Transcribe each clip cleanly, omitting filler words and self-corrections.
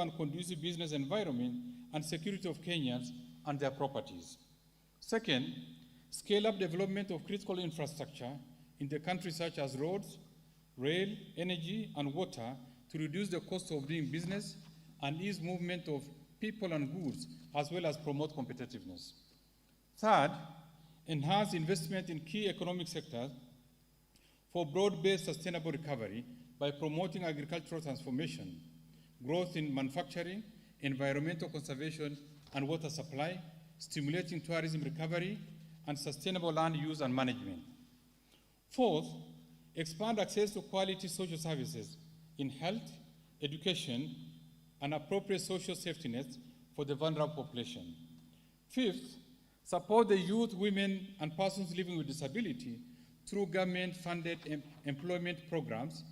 and conducive business environment and security of Kenyans and their properties. Second, scale up development of critical infrastructure in the country such as roads, rail, energy, and water to reduce the cost of doing business and ease movement of people and goods, as well as promote competitiveness. Third, enhance investment in key economic sectors for broad-based sustainable recovery by promoting agricultural transformation, growth in manufacturing, environmental conservation and water supply, stimulating tourism recovery, and sustainable land use and management. Fourth, expand access to quality social services in health, education, and appropriate social safety nets for the vulnerable population. Fifth, support the youth, women, and persons living with disability through government-funded empowerment programs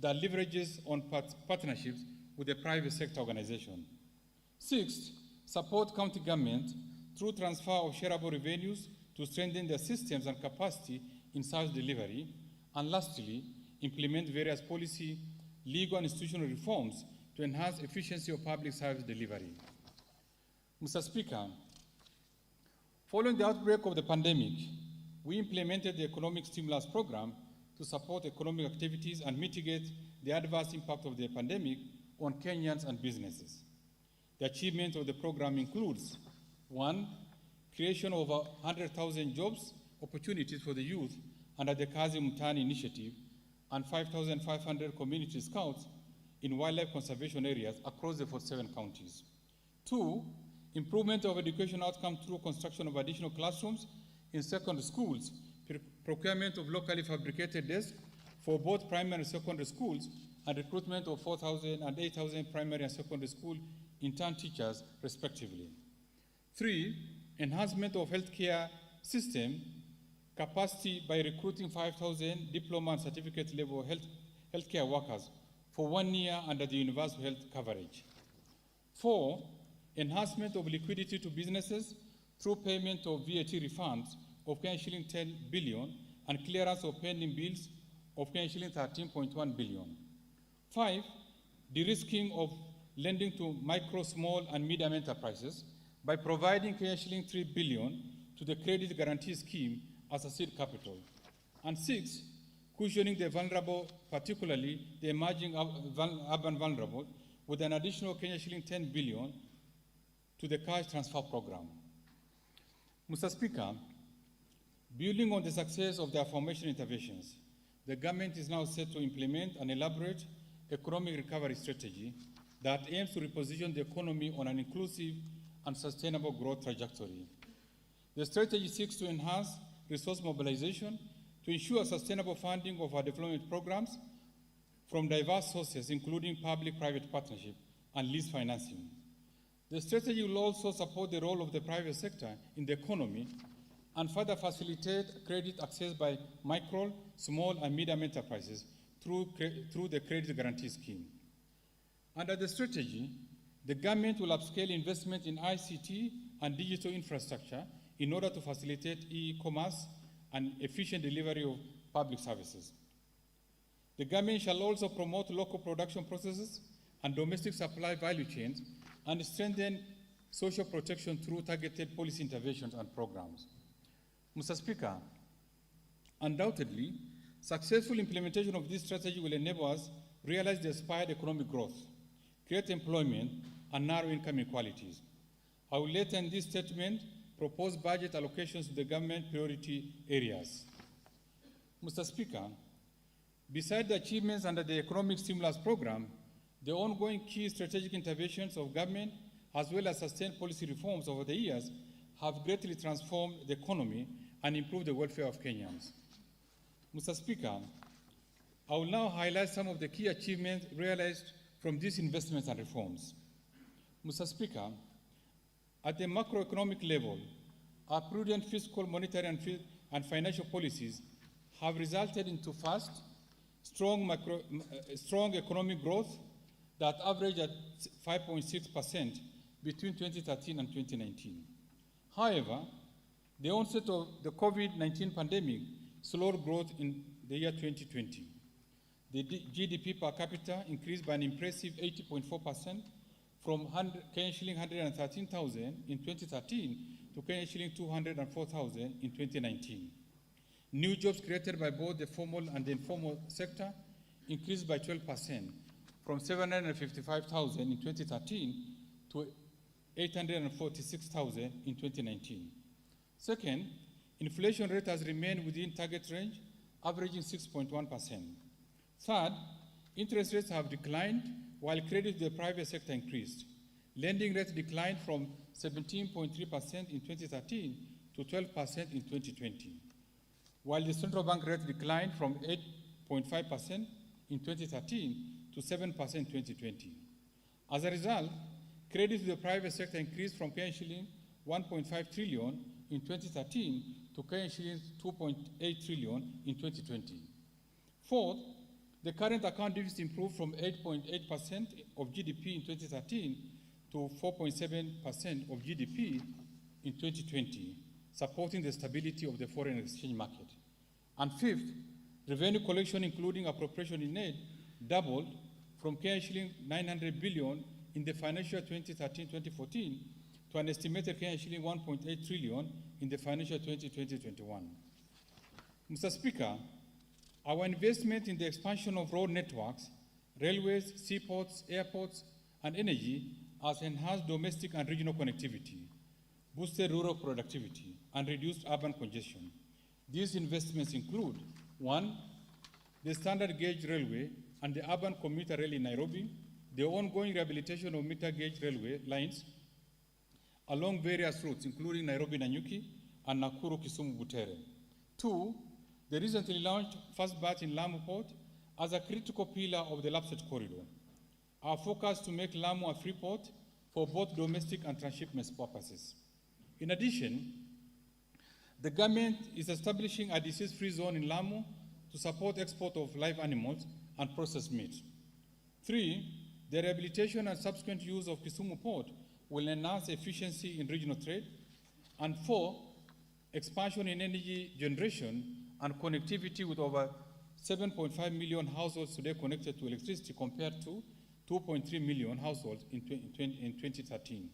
that leverages on partnerships with the private sector organization. Sixth, support county government through transfer of shareable revenues to strengthen their systems and capacity in service delivery. And lastly, implement various policy, legal, and institutional reforms to enhance efficiency of public service delivery. Mr. Speaker, following the outbreak of the pandemic, we implemented the Economic Stimulus Program to support economic activities and mitigate the adverse impact of the pandemic on Kenyans and businesses. The achievement of the program includes: 1, creation of 100,000 jobs opportunities for the youth under the Kazi Mtaani initiative, and 5,500 community scouts in wildlife conservation areas across the 47 counties. 2, improvement of education outcomes through construction of additional classrooms in secondary schools, procurement of locally fabricated desks for both primary and secondary schools, and recruitment of 4,000 and 8,000 primary and secondary school intern teachers, respectively. 3, enhancement of healthcare system capacity by recruiting 5,000 diploma and certificate level healthcare workers for 1 year under the universal health coverage. 4, enhancement of liquidity to businesses through payment of VAT refunds of shilling 10 billion and clearance of pending bills of shilling 13.1 billion. 5, de-risking of lending to micro, small, and medium enterprises by providing shilling 3 billion to the Credit Guarantee Scheme as a seed capital. And 6, cushioning the vulnerable, particularly the emerging urban vulnerable, with an additional shilling 10 billion to the cash transfer program. Mr. Speaker, building on the success of the aforementioned interventions, the government is now set to implement an elaborate economic recovery strategy that aims to reposition the economy on an inclusive and sustainable growth trajectory. The strategy seeks to enhance resource mobilization to ensure sustainable funding of our development programs from diverse sources, including public-private partnership and lease financing. The strategy will also support the role of the private sector in the economy and further facilitate credit access by micro, small, and medium enterprises through the Credit Guarantee Scheme. Under the strategy, the government will upscale investment in ICT and digital infrastructure in order to facilitate e-commerce and efficient delivery of public services. The government shall also promote local production processes and domestic supply value chains and strengthen social protection through targeted policy interventions and programs. Mr. Speaker, undoubtedly, successful implementation of this strategy will enable us realize the aspired economic growth, create employment, and narrow income inequalities. I will later in this statement propose budget allocations to the government priority areas. Mr. Speaker, beside the achievements under the Economic Stimulus Program, the ongoing key strategic interventions of government, as well as sustained policy reforms over the years, have greatly transformed the economy and improved the welfare of Kenyans. Mr. Speaker, I will now highlight some of the key achievements realized from these investments and reforms. Mr. Speaker, at the macroeconomic level, our prudent fiscal, monetary, and financial policies have resulted into fast, strong economic growth that averaged at 5.6% between 2013 and 2019. However, the onset of the COVID-19 pandemic slowed growth in the year 2020. The GDP per capita increased by an impressive 80.4% from Kenyan shilling 113,000 in 2013 to Kenyan shilling 204,000 in 2019. New jobs created by both the formal and the informal sector increased by 12% from 755,000 in 2013 to 846,000 in 2019. Second, inflation rate has remained within target range, averaging 6.1%. Third, interest rates have declined while credit to the private sector increased. Lending rates declined from 17.3% in 2013 to 12% in 2020, while the central bank rate declined from 8.5% in 2013 to 7% in 2020. As a result, credit to the private sector increased from Kenyan shilling 1.5 trillion in 2013 to Kenyan shilling 2.8 trillion in 2020. Fourth, the current account deficit improved from 8.8% of GDP in 2013 to 4.7% of GDP in 2020, supporting the stability of the foreign exchange market. And fifth, revenue collection, including appropriation in aid, doubled from Kenyan shilling 900 billion in the financial 2013-2014 to an estimated Kenyan shilling 1.8 trillion in the financial 2020-21. Mr. Speaker, our investment in the expansion of road networks, railways, seaports, airports, and energy has enhanced domestic and regional connectivity, boosted rural productivity, and reduced urban congestion. These investments include: 1, the standard gauge railway and the urban commuter rail in Nairobi, the ongoing rehabilitation of meter gauge railway lines along various routes, including Nairobi-Nanyuki and Nakuru-Kisumu-Butere. 2, the recently launched first batch in Lamu Port as a critical pillar of the Lapsset corridor. Our focus to make Lamu a free port for both domestic and transshipment purposes. In addition, the government is establishing a disease-free zone in Lamu to support export of live animals and processed meat. 3, the rehabilitation and subsequent use of Kisumu Port will enhance efficiency in regional trade. And 4, expansion in energy generation and connectivity, with over 7.5 million households today connected to electricity compared to 2.3 million households in 2013.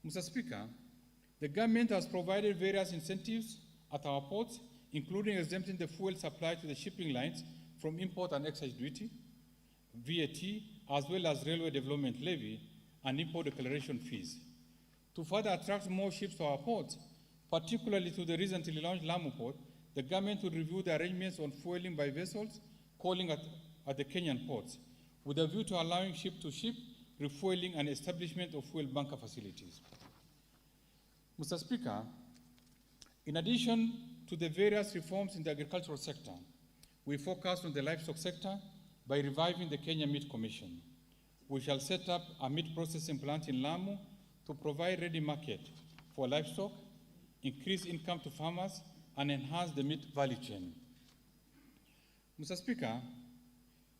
Mr. Speaker, the government has provided various incentives at our ports, including exempting the fuel supply to the shipping lines from import and excise duty, VAT, as well as railway development levy and import declaration fees. To further attract more ships to our ports, particularly to the recently launched Lamu Port, the government will review the arrangements on fueling by vessels calling at the Kenyan ports, with a view to allowing ship-to-ship refueling and establishment of fuel bunker facilities. Mr. Speaker, in addition to the various reforms in the agricultural sector, we focus on the livestock sector by reviving the Kenya Meat Commission. We shall set up a meat processing plant in Lamu to provide ready market for livestock, increase income to farmers, and enhance the meat value chain. Mr. Speaker,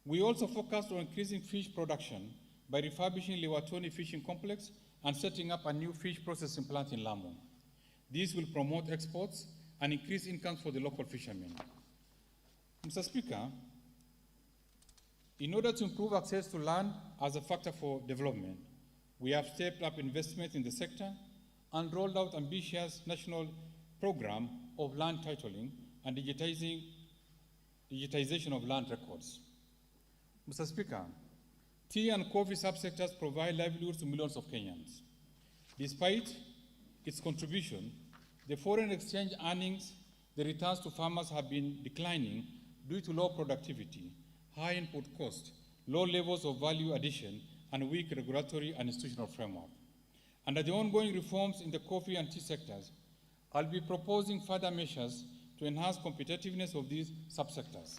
we also focused on increasing fish production by refurbishing Liwatoni Fishing Complex and setting up a new fish processing plant in Lamu. This will promote exports and increase incomes for the local fishermen. Mr. Speaker, in order to improve access to land as a factor for development, we have stepped up investment in the sector and rolled out ambitious national program of land titling and digitization of land records. Mr. Speaker, tea and coffee subsectors provide livelihoods to millions of Kenyans. Despite its contribution, the foreign exchange earnings, the returns to farmers have been declining due to low productivity, high input cost, low levels of value addition, and weak regulatory and institutional framework. Under the ongoing reforms in the coffee and tea sectors, I'll be proposing further measures to enhance competitiveness of these subsectors.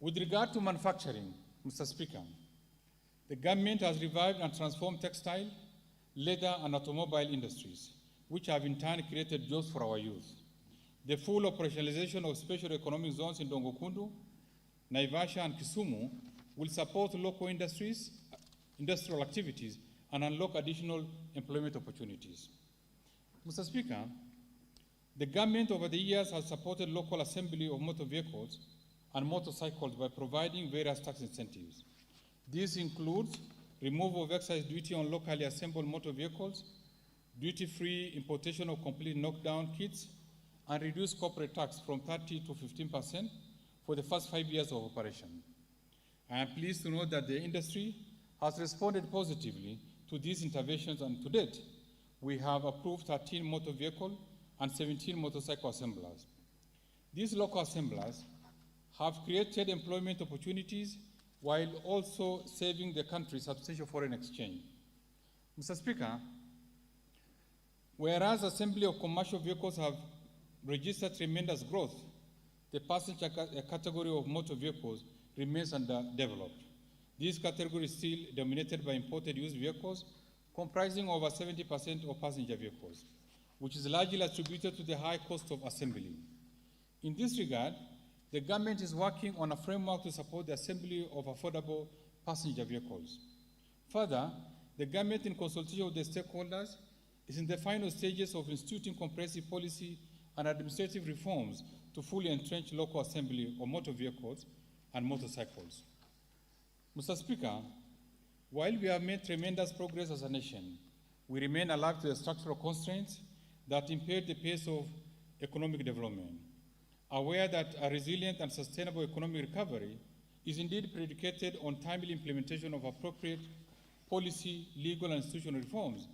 With regard to manufacturing, Mr. Speaker, the government has revived and transformed textile, leather, and automobile industries, which have in turn created jobs for our youth. The full operationalization of special economic zones in Dongokundu, Naivasha, and Kisumu will support local industries, industrial activities, and unlock additional employment opportunities. Mr. Speaker, The government over the years has supported local assembly of motor vehicles and motorcycles by providing various tax incentives. This includes removal of excise duty on locally assembled motor vehicles, duty-free importation of complete knockdown kits, and reduced corporate tax from 30 to 15% for the first 5 years of operation. I am pleased to note that the industry has responded positively to these interventions, and to date, we have approved 13 motor vehicle and 17 motorcycle assemblers. These local assemblers have created employment opportunities while also saving the country substantial foreign exchange. Mr. Speaker, whereas assembly of commercial vehicles have registered tremendous growth, the passenger category of motor vehicles remains underdeveloped. This category is still dominated by imported used vehicles, comprising over 70% of passenger vehicles, which is largely attributed to the high cost of assembly. In this regard, the government is working on a framework to support the assembly of affordable passenger vehicles. Further, the government, in consultation with the stakeholders, is in the final stages of instituting comprehensive policy and administrative reforms to fully entrench local assembly of motor vehicles and motorcycles. Mr. Speaker, while we have made tremendous progress as a nation, we remain alive to the structural constraints that impede the pace of economic development, aware that a resilient and sustainable economic recovery is indeed predicated on timely implementation of appropriate policy, legal, and institutional reforms.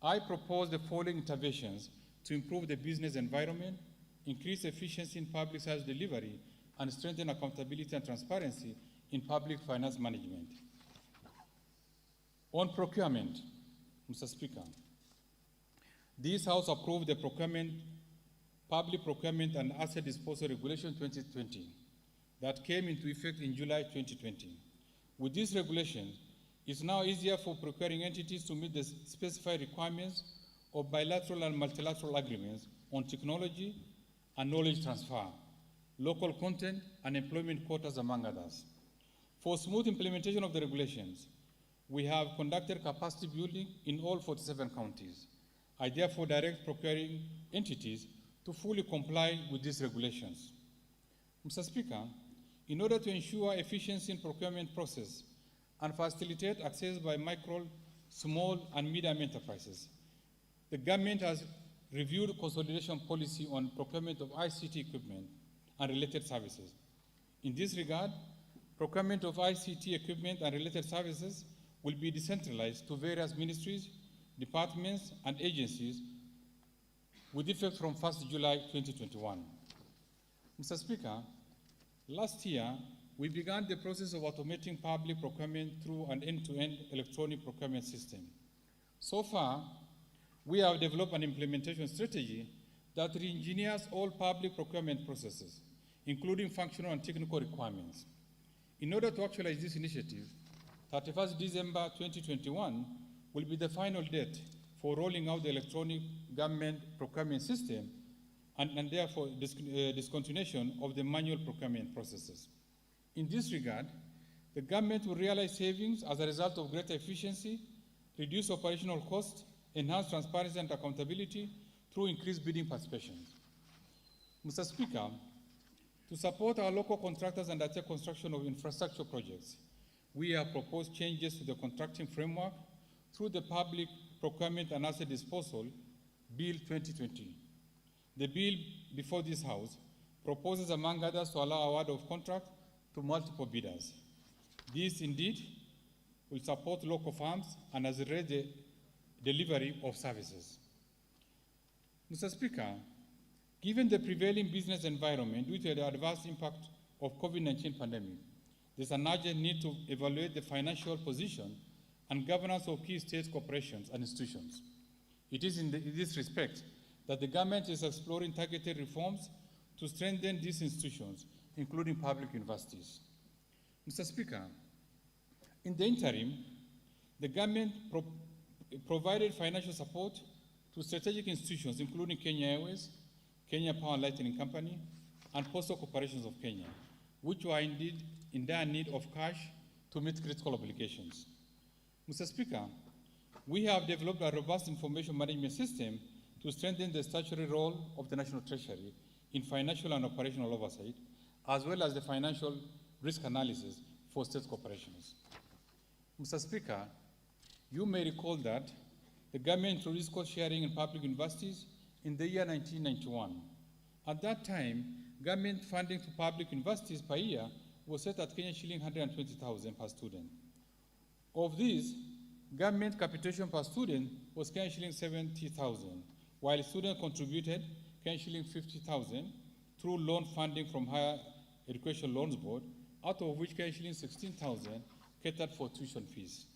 I propose the following interventions to improve the business environment, increase efficiency in public service delivery, and strengthen accountability and transparency in public finance management. On procurement, Mr. Speaker, this House approved the Public Procurement and Asset Disposal Regulation 2020 that came into effect in July 2020. With this regulation, it's now easier for procuring entities to meet the specified requirements of bilateral and multilateral agreements on technology and knowledge transfer, local content, and employment quotas, among others. For smooth implementation of the regulations, we have conducted capacity building in all 47 counties. I therefore direct procuring entities to fully comply with these regulations. Mr. Speaker, in order to ensure efficiency in procurement process and facilitate access by micro, small, and medium enterprises, the government has reviewed consolidation policy on procurement of ICT equipment and related services. In this regard, procurement of ICT equipment and related services will be decentralized to various ministries, departments, and agencies with effect from 1st July 2021. Mr. Speaker, last year, we began the process of automating public procurement through an end-to-end electronic procurement system. So far, we have developed an implementation strategy that re-engineers all public procurement processes, including functional and technical requirements. In order to actualize this initiative, 31st December 2021 will be the final date for rolling out the electronic government procurement system and therefore discontinuation of the manual procurement processes. In this regard, the government will realize savings as a result of greater efficiency, reduce operational costs, enhance transparency and accountability through increased bidding participations. Mr. Speaker, to support our local contractors and undertake construction of infrastructure projects, we have proposed changes to the contracting framework through the Public Procurement and Asset Disposal Bill 2020. The bill before this House proposes, among others, to allow award of contract to multiple bidders. This indeed will support local firms and accelerate the delivery of services. Mr. Speaker, given the prevailing business environment due to the adverse impact of COVID-19 pandemic, there's an urgent need to evaluate the financial position and governance of key state corporations and institutions. It is in this respect that the government is exploring targeted reforms to strengthen these institutions, including public universities. Mr. Speaker, in the interim, the government provided financial support to strategic institutions, including Kenya Airways, Kenya Power and Lighting Company, and Postal Corporations of Kenya, which were indeed in dire need of cash to meet critical obligations. Mr. Speaker, we have developed a robust information management system to strengthen the statutory role of the National Treasury in financial and operational oversight, as well as the financial risk analysis for state corporations. Mr. Speaker, you may recall that the government introduced cost sharing in public universities in the year 1991. At that time, government funding to public universities per year was set at Kenya shilling 120,000 per student. Of these, government capitation per student was Kenya shilling 70,000, while students contributed Kenya shilling 50,000 through loan funding from Higher Education Loans Board, out of which Kenya shilling 16,000 catered for tuition fees.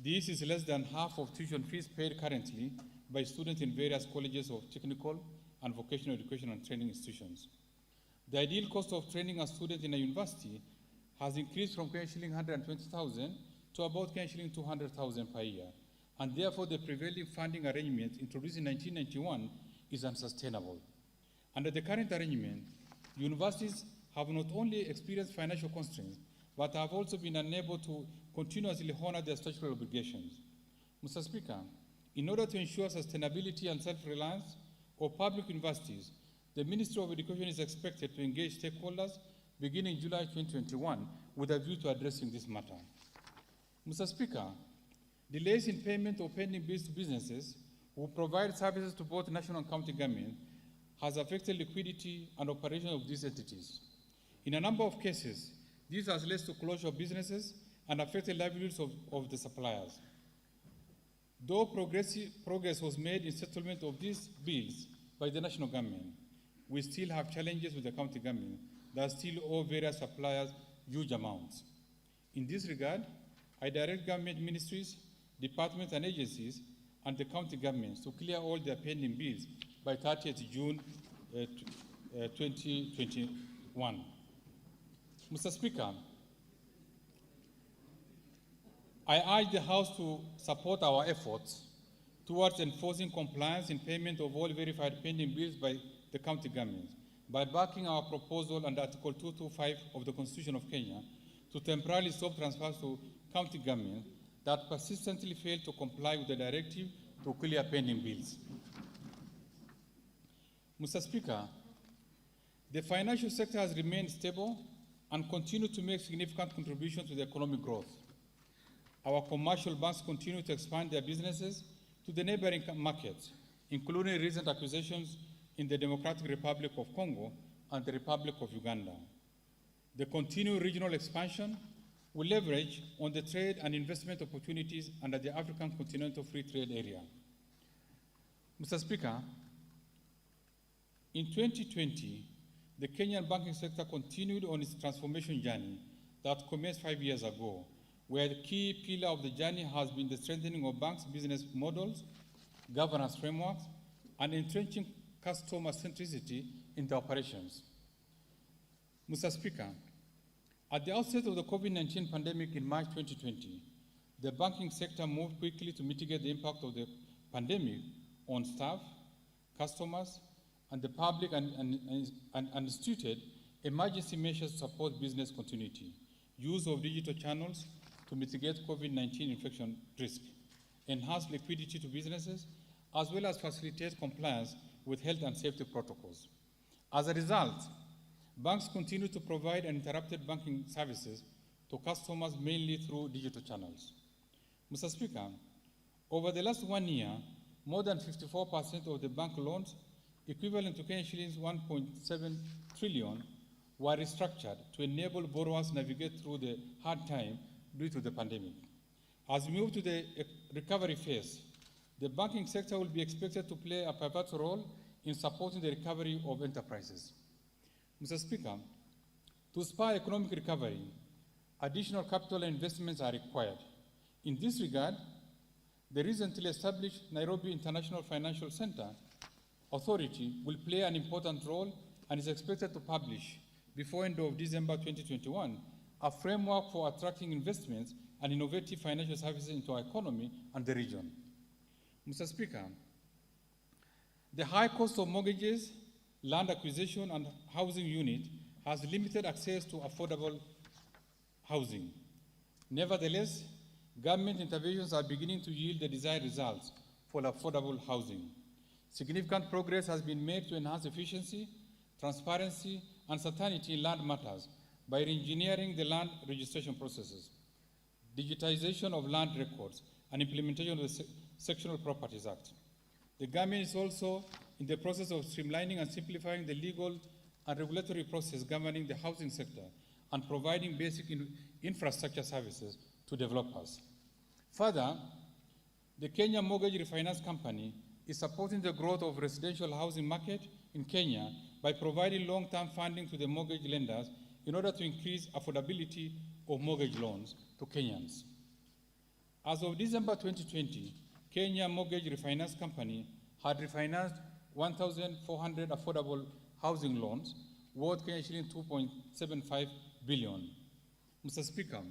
This is less than half of tuition fees paid currently by students in various colleges of technical and vocational education and training institutions. The ideal cost of training a student in a university has increased from Kenya shilling 120,000 to about Kenya shilling 200,000 per year, and therefore the prevailing funding arrangement introduced in 1991 is unsustainable. Under the current arrangement, universities have not only experienced financial constraints, but have also been unable to continuously honor their statutory obligations. Mr. Speaker, in order to ensure sustainability and self-reliance of public universities, the Ministry of Education is expected to engage stakeholders beginning July 2021 with a view to addressing this matter. Mr. Speaker, delays in payment of pending bills to businesses who provide services to both national and county government has affected liquidity and operation of these entities. In a number of cases, this has led to closure of businesses and affected livelihoods of the suppliers. Though progress was made in settlement of these bills by the national government, we still have challenges with the county government that still owe various suppliers huge amounts. In this regard, I direct government ministries, departments and agencies, and the county governments to clear all their pending bills by 30th June 2021. Mr. Speaker, I urge the House to support our efforts towards enforcing compliance in payment of all verified pending bills by the county governments by backing our proposal under Article 225 of the Constitution of Kenya to temporarily stop transfers to county government that persistently fail to comply with the directive to clear pending bills. Mr. Speaker, the financial sector has remained stable and continued to make significant contributions to the economic growth. Our commercial banks continue to expand their businesses to the neighboring markets, including recent acquisitions in the Democratic Republic of Congo and the Republic of Uganda. The continued regional expansion will leverage on the trade and investment opportunities under the African Continental Free Trade Area. Mr. Speaker, in 2020, the Kenyan banking sector continued on its transformation journey that commenced 5 years ago, where the key pillar of the journey has been the strengthening of banks' business models, governance frameworks, and entrenching customer centricity in the operations. Mr. Speaker, at the outset of the COVID-19 pandemic in March 2020, the banking sector moved quickly to mitigate the impact of the pandemic on staff, customers, and the public, and instituted emergency measures to support business continuity, use of digital channels to mitigate COVID-19 infection risk, enhance liquidity to businesses, as well as facilitate compliance with health and safety protocols. As a result, banks continue to provide uninterrupted banking services to customers mainly through digital channels. Mr. Speaker, over the last 1 year, more than 54% of the bank loans, equivalent to Kenyan shillings 1.7 trillion, were restructured to enable borrowers navigate through the hard time due to the pandemic. As we move to the recovery phase, the banking sector will be expected to play a pivotal role in supporting the recovery of enterprises. Mr. Speaker, to spur economic recovery, additional capital investments are required. In this regard, the recently established Nairobi International Financial Center Authority will play an important role and is expected to publish, before end of December 2021, a framework for attracting investments and innovative financial services into our economy and the region. Mr. Speaker, the high cost of mortgages, land acquisition, and housing unit has limited access to affordable housing. Nevertheless, government interventions are beginning to yield the desired results for affordable housing. Significant progress has been made to enhance efficiency, transparency, and certainty in land matters by re-engineering the land registration processes, digitization of land records, and implementation of the Sectional Properties Act. The government is also in the process of streamlining and simplifying the legal and regulatory process governing the housing sector and providing basic infrastructure services to developers. Further, the Kenya Mortgage Refinance Company is supporting the growth of residential housing market in Kenya by providing long-term funding to the mortgage lenders in order to increase affordability of mortgage loans to Kenyans. As of December 2020, Kenya Mortgage Refinance Company had refinanced 1,400 affordable housing loans worth Kenya shilling 2.75 billion. Mr. Speaker,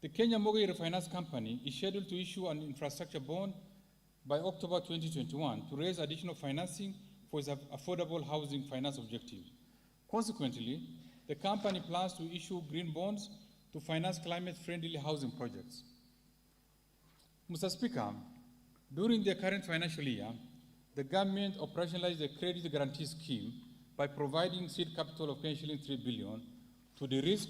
the Kenya Mortgage Refinance Company is scheduled to issue an infrastructure bond by October 2021 to raise additional financing for its affordable housing finance objective. Consequently, the company plans to issue green bonds to finance climate-friendly housing projects. Mr. Speaker, during the current financial year, the government operationalized the credit guarantee scheme by providing seed capital of shilling 3 billion to de-risk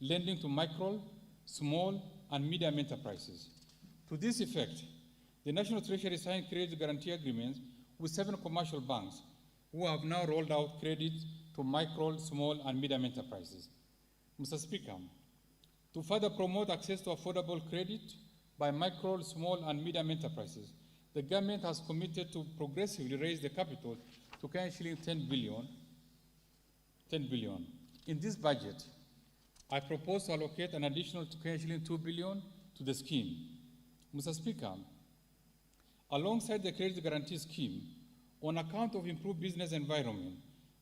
lending to micro, small, and medium enterprises. To this effect, the National Treasury signed credit guarantee agreements with 7 commercial banks who have now rolled out credit to micro, small, and medium enterprises. Mr. Speaker, to further promote access to affordable credit by micro, small, and medium enterprises, the government has committed to progressively raise the capital to shilling 10 billion. In this budget, I propose to allocate an additional shilling 2 billion to the scheme. Mr. Speaker, alongside the credit guarantee scheme, on account of improved business environment,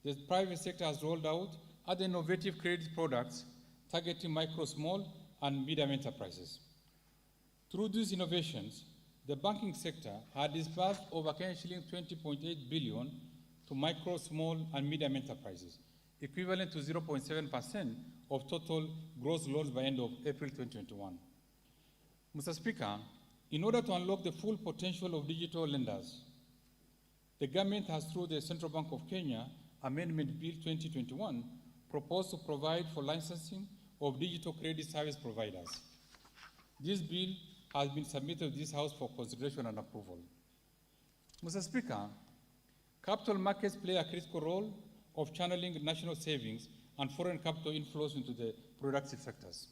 the private sector has rolled out other innovative credit products targeting micro, small, and medium enterprises. Through these innovations, the banking sector had disbursed over shilling 20.8 billion to micro, small, and medium enterprises, equivalent to 0.7% of total gross loans by end of April 2021. Mr. Speaker, in order to unlock the full potential of digital lenders, the government has, through the Central Bank of Kenya Amendment Bill 2021, proposed to provide for licensing of digital credit service providers. This bill has been submitted to this House for consideration and approval. Mr. Speaker, capital markets play a critical role of channeling national savings and foreign capital inflows into the productive sectors.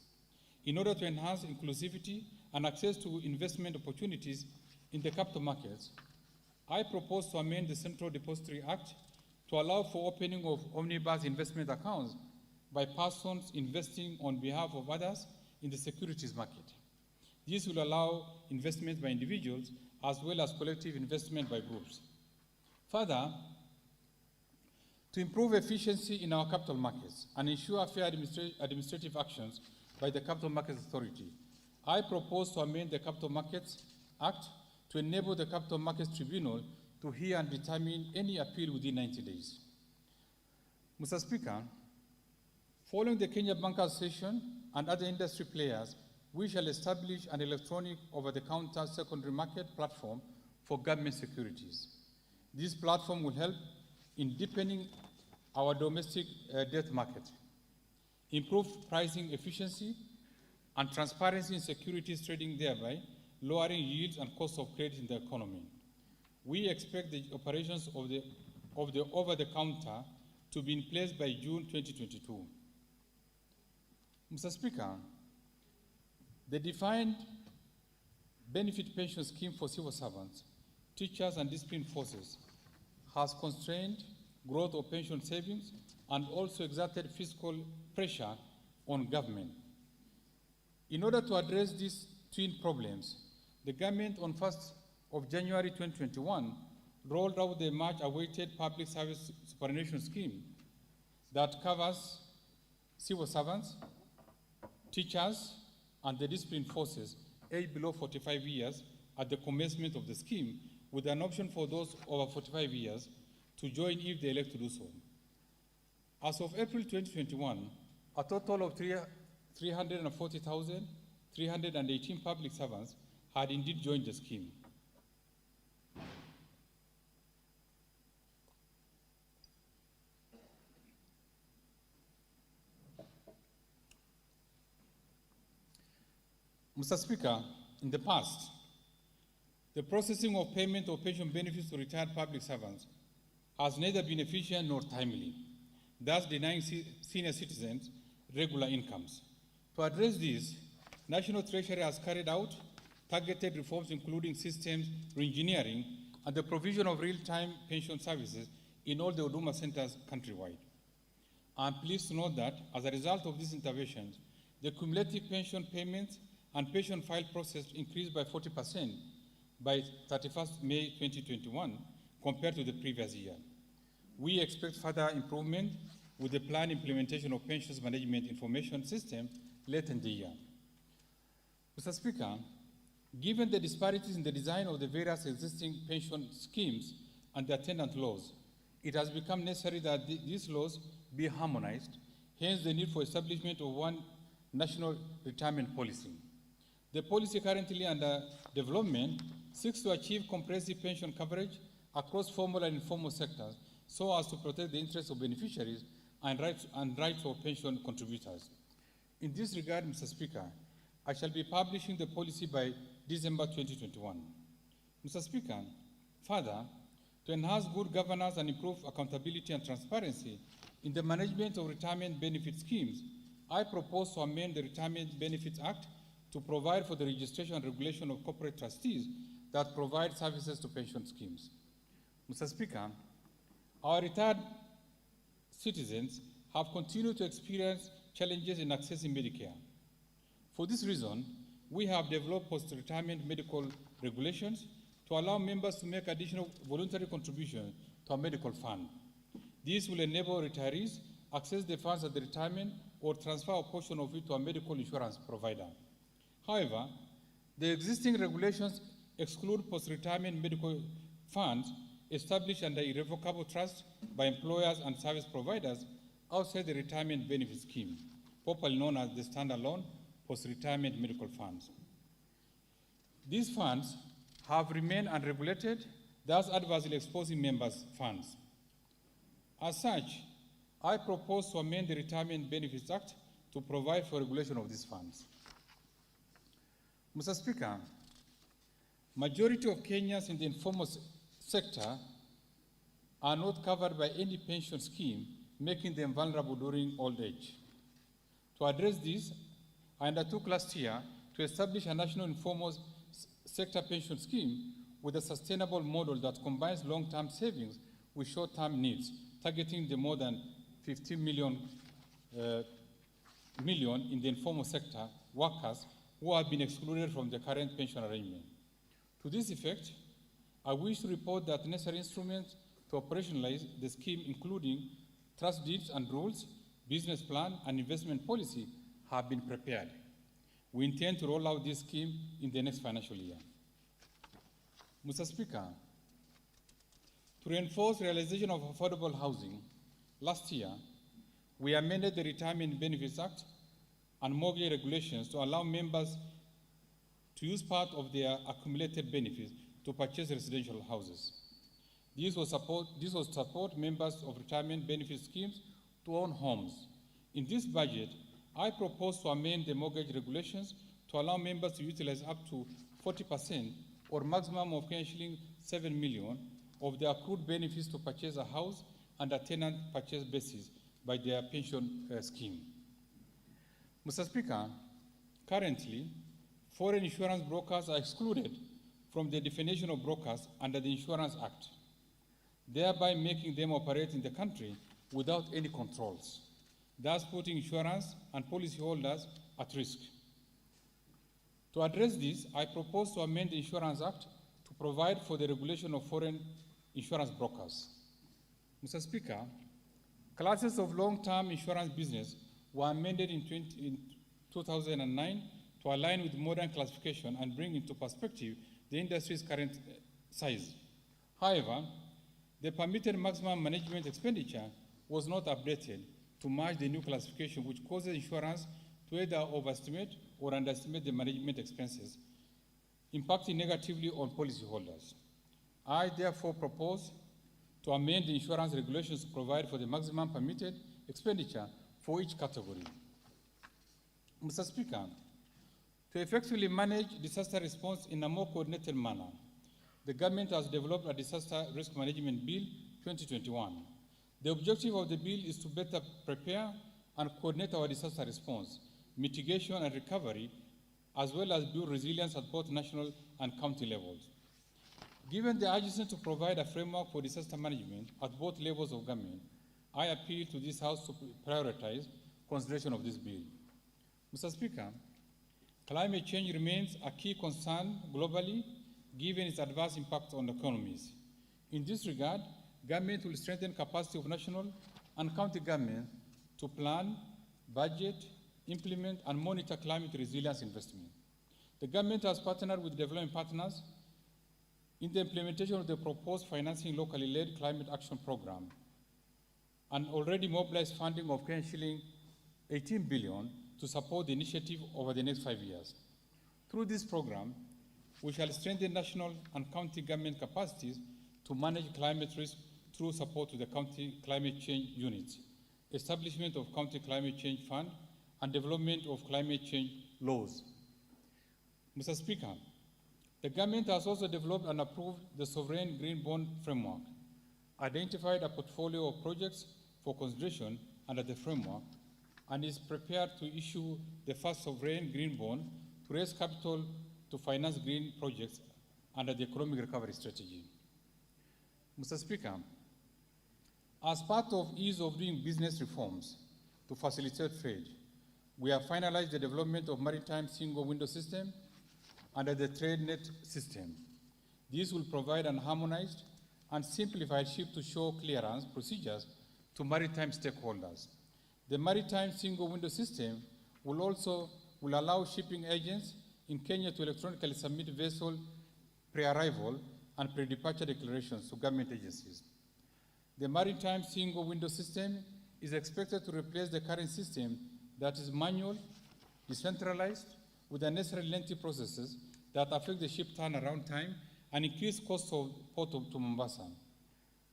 In order to enhance inclusivity and access to investment opportunities in the capital markets, I propose to amend the Central Depository Act to allow for opening of omnibus investment accounts by persons investing on behalf of others in the securities market. This will allow investment by individuals as well as collective investment by groups. Further, to improve efficiency in our capital markets and ensure fair administrative actions by the Capital Markets Authority, I propose to amend the Capital Markets Act to enable the Capital Markets Tribunal to hear and determine any appeal within 90 days. Mr. Speaker, following the Kenya Bankers Association and other industry players, we shall establish an electronic over-the-counter secondary market platform for government securities. This platform will help in deepening our domestic debt market, improve pricing efficiency and transparency in securities trading, thereby lowering yields and cost of credit in the economy. We expect the operations of the over-the-counter to be in place by June 2022. Mr. Speaker, the defined benefit pension scheme for civil servants, teachers, and disciplined forces has constrained growth of pension savings and also exerted fiscal pressure on government. In order to address these twin problems, the government on 1st of January 2021 rolled out the much-awaited public service superannuation scheme that covers civil servants, teachers, and the disciplined forces aged below 45 years at the commencement of the scheme, with an option for those over 45 years to join if they elect to do so. As of April 2021, a total of 340,318 public servants had indeed joined the scheme. Mr. Speaker, in the past, the processing of payment of pension benefits to retired public servants has neither been efficient nor timely, thus denying senior citizens regular incomes. To address this, National Treasury has carried out targeted reforms including systems reengineering and the provision of real-time pension services in all the Huduma centers countrywide. I am pleased to note that as a result of these interventions, the cumulative pension payments and pension file process increased by 40% by 31st May 2021 compared to the previous year. We expect further improvement with the planned implementation of pensions management information system late in the year. Mr. Speaker, given the disparities in the design of the various existing pension schemes and the attendant laws, it has become necessary that these laws be harmonized, hence the need for establishment of one national retirement policy. The policy currently under development seeks to achieve comprehensive pension coverage across formal and informal sectors so as to protect the interests of beneficiaries and rights of pension contributors. In this regard, Mr. Speaker, I shall be publishing the policy by December 2021. Mr. Speaker, further, to enhance good governance and improve accountability and transparency in the management of retirement benefit schemes, I propose to amend the Retirement Benefits Act to provide for the registration and regulation of corporate trustees that provide services to pension schemes. Mr. Speaker, our retired citizens have continued to experience challenges in accessing Medicare. For this reason, we have developed post-retirement medical regulations to allow members to make additional voluntary contributions to a medical fund. This will enable retirees access the funds at the retirement or transfer a portion of it to a medical insurance provider. However, the existing regulations exclude post-retirement medical funds established under irrevocable trust by employers and service providers outside the retirement benefit scheme, popularly known as the standalone post-retirement medical funds. These funds have remained unregulated, thus adversely exposing members' funds. As such, I propose to amend the Retirement Benefits Act to provide for regulation of these funds. Mr. Speaker, majority of Kenyans in the informal sector are not covered by any pension scheme, making them vulnerable during old age. To address this, I undertook last year to establish a national informal sector pension scheme with a sustainable model that combines long-term savings with short-term needs, targeting the more than 15 million in the informal sector workers who have been excluded from the current pension arrangement. To this effect, I wish to report that necessary instruments to operationalize the scheme, including trust deeds and rules, business plan, and investment policy, have been prepared. We intend to roll out this scheme in the next financial year. Mr. Speaker, to reinforce realization of affordable housing, last year, we amended the Retirement Benefits Act and mortgage regulations to allow members to use part of their accumulated benefits to purchase residential houses. This will support members of retirement benefit schemes to own homes. In this budget, I propose to amend the mortgage regulations to allow members to utilize up to 40% or maximum of shilling 7 million of their accrued benefits to purchase a house and a tenant purchase basis by their pension scheme. Mr. Speaker, currently, foreign insurance brokers are excluded from the definition of brokers under the Insurance Act, thereby making them operate in the country without any controls, thus putting insurance and policyholders at risk. To address this, I propose to amend the Insurance Act to provide for the regulation of foreign insurance brokers. Mr. Speaker, classes of long-term insurance business were amended in 2009 to align with modern classification and bring into perspective the industry's current size. However, the permitted maximum management expenditure was not updated to match the new classification, which causes insurance to either overestimate or underestimate the management expenses, impacting negatively on policyholders. I therefore propose to amend the insurance regulations to provide for the maximum permitted expenditure for each category. Mr. Speaker, To effectively manage disaster response in a more coordinated manner, the government has developed a Disaster Risk Management Bill 2021. The objective of the bill is to better prepare and coordinate our disaster response, mitigation and recovery, as well as build resilience at both national and county levels. Given the urgency to provide a framework for disaster management at both levels of government, I appeal to this House to prioritize consideration of this bill. Mr. Speaker, climate change remains a key concern globally, given its adverse impact on economies. In this regard, government will strengthen capacity of national and county governments to plan, budget, implement, and monitor climate resilience investment. The government has partnered with development partners in the implementation of the proposed financing locally led climate action program and already mobilized funding of Kenyan shilling 18 billion to support the initiative over the next 5 years. Through this program, we shall strengthen national and county government capacities to manage climate risk through support to the county climate change units, establishment of county climate change fund, and development of climate change laws. Mr. Speaker, the government has also developed and approved the Sovereign Green Bond Framework, identified a portfolio of projects for consideration under the framework, and is prepared to issue the first sovereign green bond to raise capital to finance green projects under the economic recovery strategy. Mr. Speaker, as part of ease of doing business reforms to facilitate trade, we have finalized the development of maritime single window system under the TradeNet system. This will provide an harmonized and simplified ship-to-shore clearance procedures to maritime stakeholders. The maritime single window system will allow shipping agents in Kenya to electronically submit vessel pre-arrival and pre-departure declarations to government agencies. The maritime single window system is expected to replace the current system that is manual, decentralized, with unnecessary lengthy processes that affect the ship turnaround time and increase costs of port to Mombasa.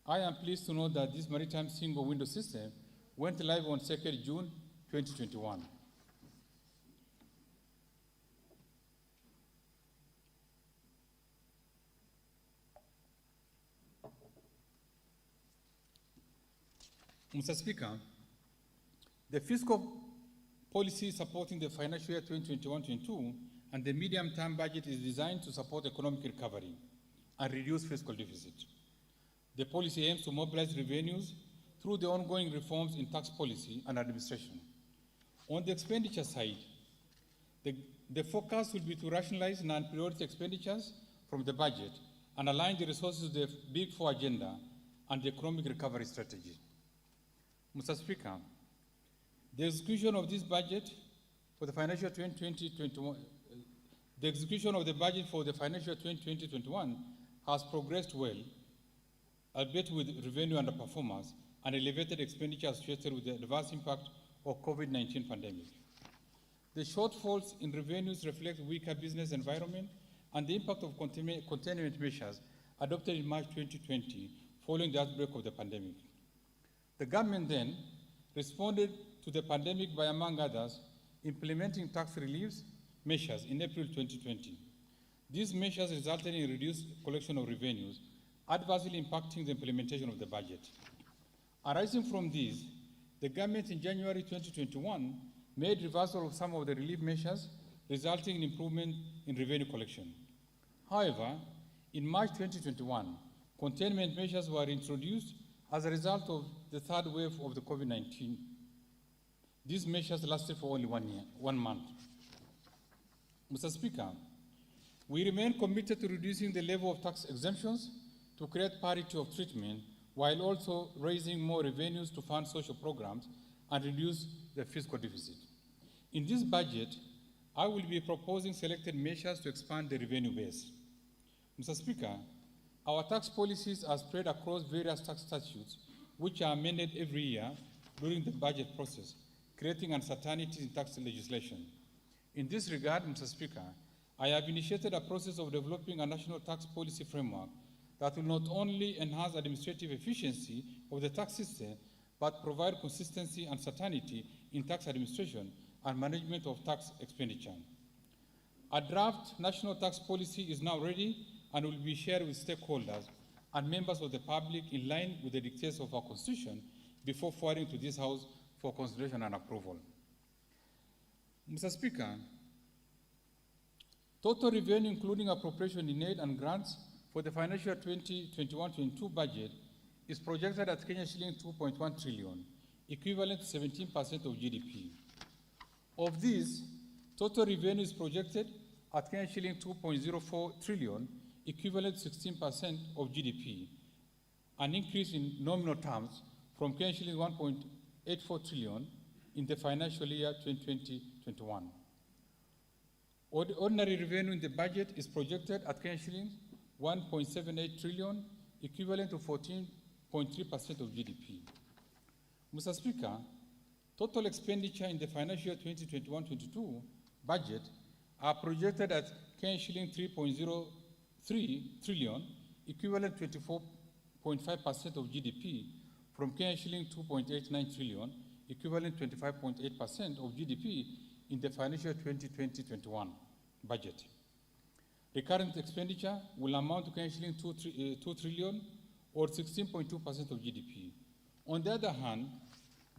I am pleased to know that this maritime single window system went live on 2nd June 2021. Mr. Speaker, the fiscal policy supporting the financial year 2021-22 and the medium-term budget is designed to support economic recovery and reduce fiscal deficit. The policy aims to mobilize revenues through the ongoing reforms in tax policy and administration. On the expenditure side, the focus will be to rationalize non-priority expenditures from the budget and align the resources to the Big Four agenda and the economic recovery strategy. Mr. Speaker, the execution of this budget for the financial 2020-21, the execution of the budget for the financial 2020-21 has progressed well, albeit with revenue underperformance and elevated expenditure associated with the adverse impact of COVID-19 pandemic. The shortfalls in revenues reflect weaker business environment and the impact of containment measures adopted in March 2020 following the outbreak of the pandemic. The government then responded to the pandemic by, among others, implementing tax relief measures in April 2020. These measures resulted in reduced collection of revenues, adversely impacting the implementation of the budget. Arising from these, the government in January 2021 made reversal of some of the relief measures, resulting in improvement in revenue collection. However, in March 2021, containment measures were introduced as a result of the third wave of the COVID-19. These measures lasted for only 1 month. Mr. Speaker, we remain committed to reducing the level of tax exemptions to create parity of treatment while also raising more revenues to fund social programs and reduce the fiscal deficit. In this budget, I will be proposing selected measures to expand the revenue base. Mr. Speaker, our tax policies are spread across various tax statutes, which are amended every year during the budget process, creating uncertainties in tax legislation. In this regard, Mr. Speaker, I have initiated a process of developing a national tax policy framework that will not only enhance administrative efficiency of the tax system, but provide consistency and certainty in tax administration and management of tax expenditure. A draft national tax policy is now ready and will be shared with stakeholders and members of the public in line with the dictates of our Constitution before forwarding to this House for consideration and approval. Mr. Speaker, total revenue, including appropriation in aid and grants for the financial year 2021-22 budget is projected at Kenya shilling 2.1 trillion, equivalent to 17% of GDP. Of this, total revenue is projected at Kenya shilling 2.04 trillion, equivalent to 16% of GDP, an increase in nominal terms from Kenya shilling 1.84 trillion in the financial year 2020-21. Ordinary revenue in the budget is projected at Kenya shilling 1.78 trillion, equivalent to 14.3% of GDP. Mr. Speaker, total expenditure in the financial year 2021-22 budget are projected at Kenya shilling 3.03 trillion, equivalent to 24.5% of GDP, from Kenya shilling 2.89 trillion, equivalent to 25.8% of GDP in the financial year 2020-21 budget. Recurrent expenditure will amount to Kenya shilling 2 trillion or 16.2% of GDP. On the other hand,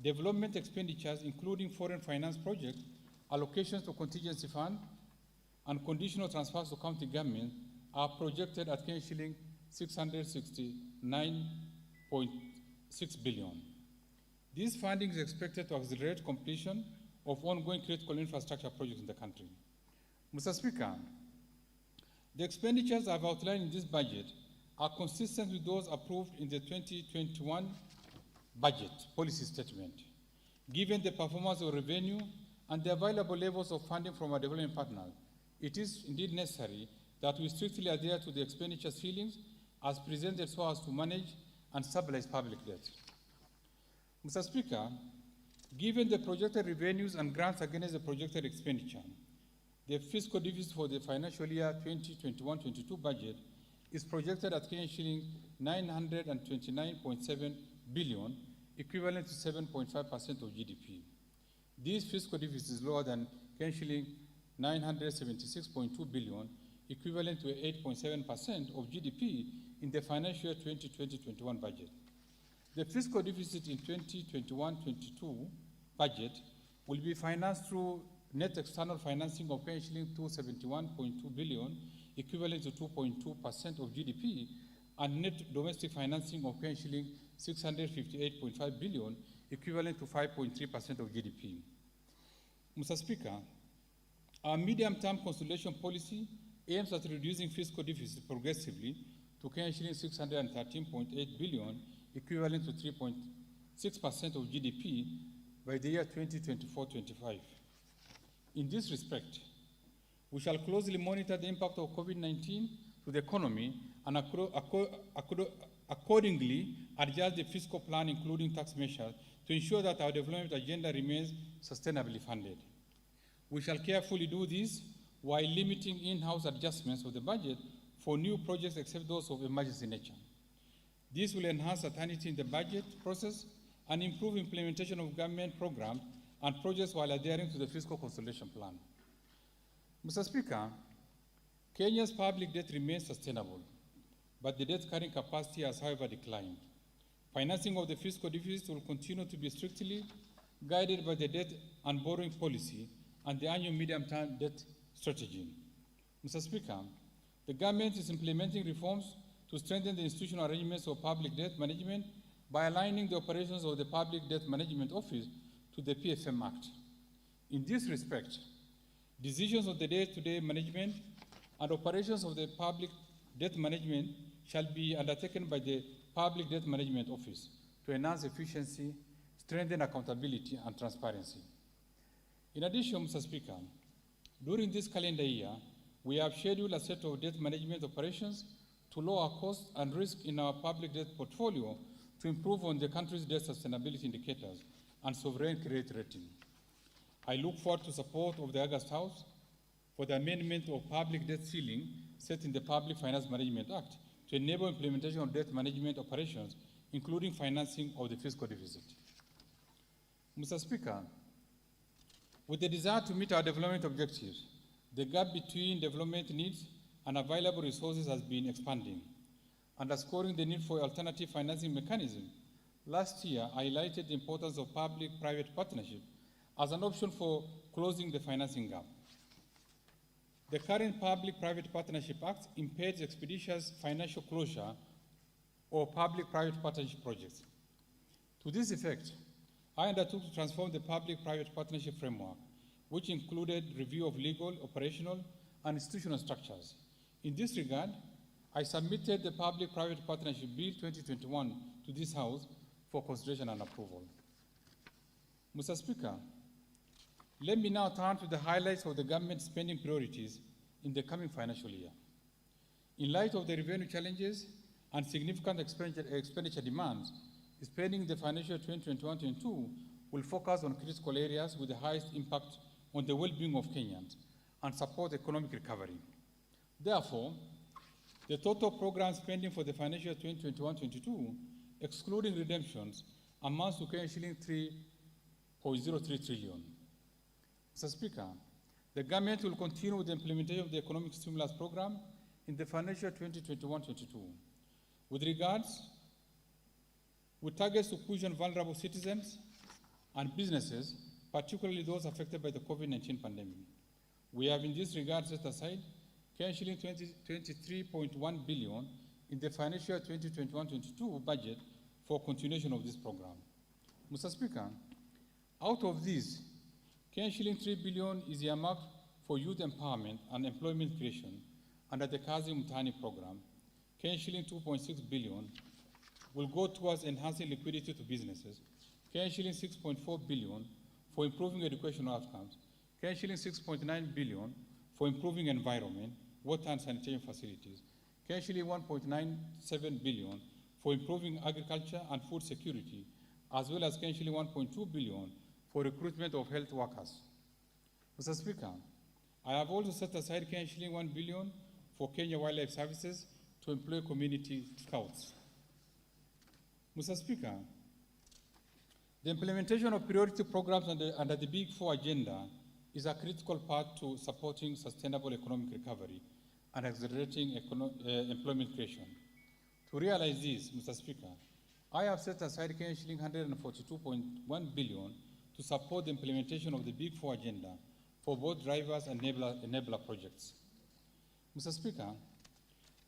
development expenditures, including foreign finance projects, allocations to contingency fund, and conditional transfers to county government are projected at Kenya shilling 669.6 billion. This funding is expected to accelerate completion of ongoing critical infrastructure projects in the country. Mr. Speaker, the expenditures I've outlined in this budget are consistent with those approved in the 2021 budget policy statement. Given the performance of revenue and the available levels of funding from our development partners, it is indeed necessary that we strictly adhere to the expenditure ceilings as presented so as to manage and stabilize public debt. Mr. Speaker, given the projected revenues and grants against the projected expenditure, the fiscal deficit for the financial year 2021-22 budget is projected at Kenya shilling 929.7 billion, equivalent to 7.5% of GDP. This fiscal deficit is lower than Kenya shilling 976.2 billion, equivalent to 8.7% of GDP in the financial year 2020-21 budget. The fiscal deficit in 2021-22 budget will be financed through net external financing of Kenya shilling 271.2 billion, equivalent to 2.2% of GDP, and net domestic financing of Kenya shilling 658.5 billion, equivalent to 5.3% of GDP. Mr. Speaker, our medium-term consolidation policy aims at reducing fiscal deficit progressively to Kenya shilling 613.8 billion, equivalent to 3.6% of GDP by the year 2024-25. In this respect, we shall closely monitor the impact of COVID-19 to the economy and accordingly adjust the fiscal plan, including tax measures, to ensure that our development agenda remains sustainably funded. We shall carefully do this while limiting in-house adjustments of the budget for new projects except those of emergency nature. This will enhance certainty in the budget process and improve implementation of government programs and projects while adhering to the fiscal consolidation plan. Mr. Speaker, Kenya's public debt remains sustainable, but the debt carrying capacity has, however, declined. Financing of the fiscal deficit will continue to be strictly guided by the debt and borrowing policy and the annual medium-term debt strategy. Mr. Speaker, the government is implementing reforms to strengthen the institutional arrangements of public debt management by aligning the operations of the Public Debt Management Office to the PFM Act. In this respect, decisions of the day-to-day management and operations of the public debt management shall be undertaken by the Public Debt Management Office to enhance efficiency, strengthen accountability, and transparency. In addition, Mr. Speaker, during this calendar year, we have scheduled a set of debt management operations to lower costs and risk in our public debt portfolio to improve on the country's debt sustainability indicators and sovereign credit rating. I look forward to support of the August House for the amendment of public debt ceiling set in the Public Finance Management Act to enable implementation of debt management operations, including financing of the fiscal deficit. Mr. Speaker, with the desire to meet our development objectives, The gap between development needs and available resources has been expanding, underscoring the need for alternative financing mechanism. Last year, I highlighted the importance of public-private partnership as an option for closing the financing gap. The current Public-Private Partnership Act impairs expeditious financial closure of public-private partnership projects. To this effect, I undertook to transform the public-private partnership framework, which included review of legal, operational, and institutional structures. In this regard, I submitted the Public-Private Partnership Bill 2021 to this House for consideration and approval. Mr. Speaker, let me now turn to the highlights of the government spending priorities in the coming financial year. In light of the revenue challenges and significant expenditure demands, spending in the financial 2021-22 will focus on critical areas with the highest impact on the well-being of Kenyans and support economic recovery. Therefore, the total program spending for the financial 2021-22, excluding redemptions, amounts to shilling 3.03 trillion. Mr. Speaker, the government will continue with the implementation of the economic stimulus program in the financial 2021-22. With regards, with targets to cushion vulnerable citizens and businesses, particularly those affected by the COVID-19 pandemic. We have in this regard set aside shilling 23.1 billion in the financial 2021-22 budget for continuation of this program. Mr. Speaker, out of this, shilling 3 billion is earmarked for youth empowerment and employment creation under the Kazi Mtaani program. Shilling 2.6 billion will go towards enhancing liquidity to businesses. Shilling 6.4 billion for improving educational outcomes. Shilling 6.9 billion for improving environment, water and sanitation facilities. Shilling 1.97 billion for improving agriculture and food security, as well as shilling 1.2 billion for recruitment of health workers. Mr. Speaker, I have also set aside shilling 1 billion for Kenya Wildlife Services to employ community scouts. Mr. Speaker, the implementation of priority programs under the Big Four agenda is a critical part to supporting sustainable economic recovery and accelerating employment creation. To realize this, Mr. Speaker, I have set aside shilling 142.1 billion to support the implementation of the Big Four agenda for both drivers and enabler projects. Mr. Speaker,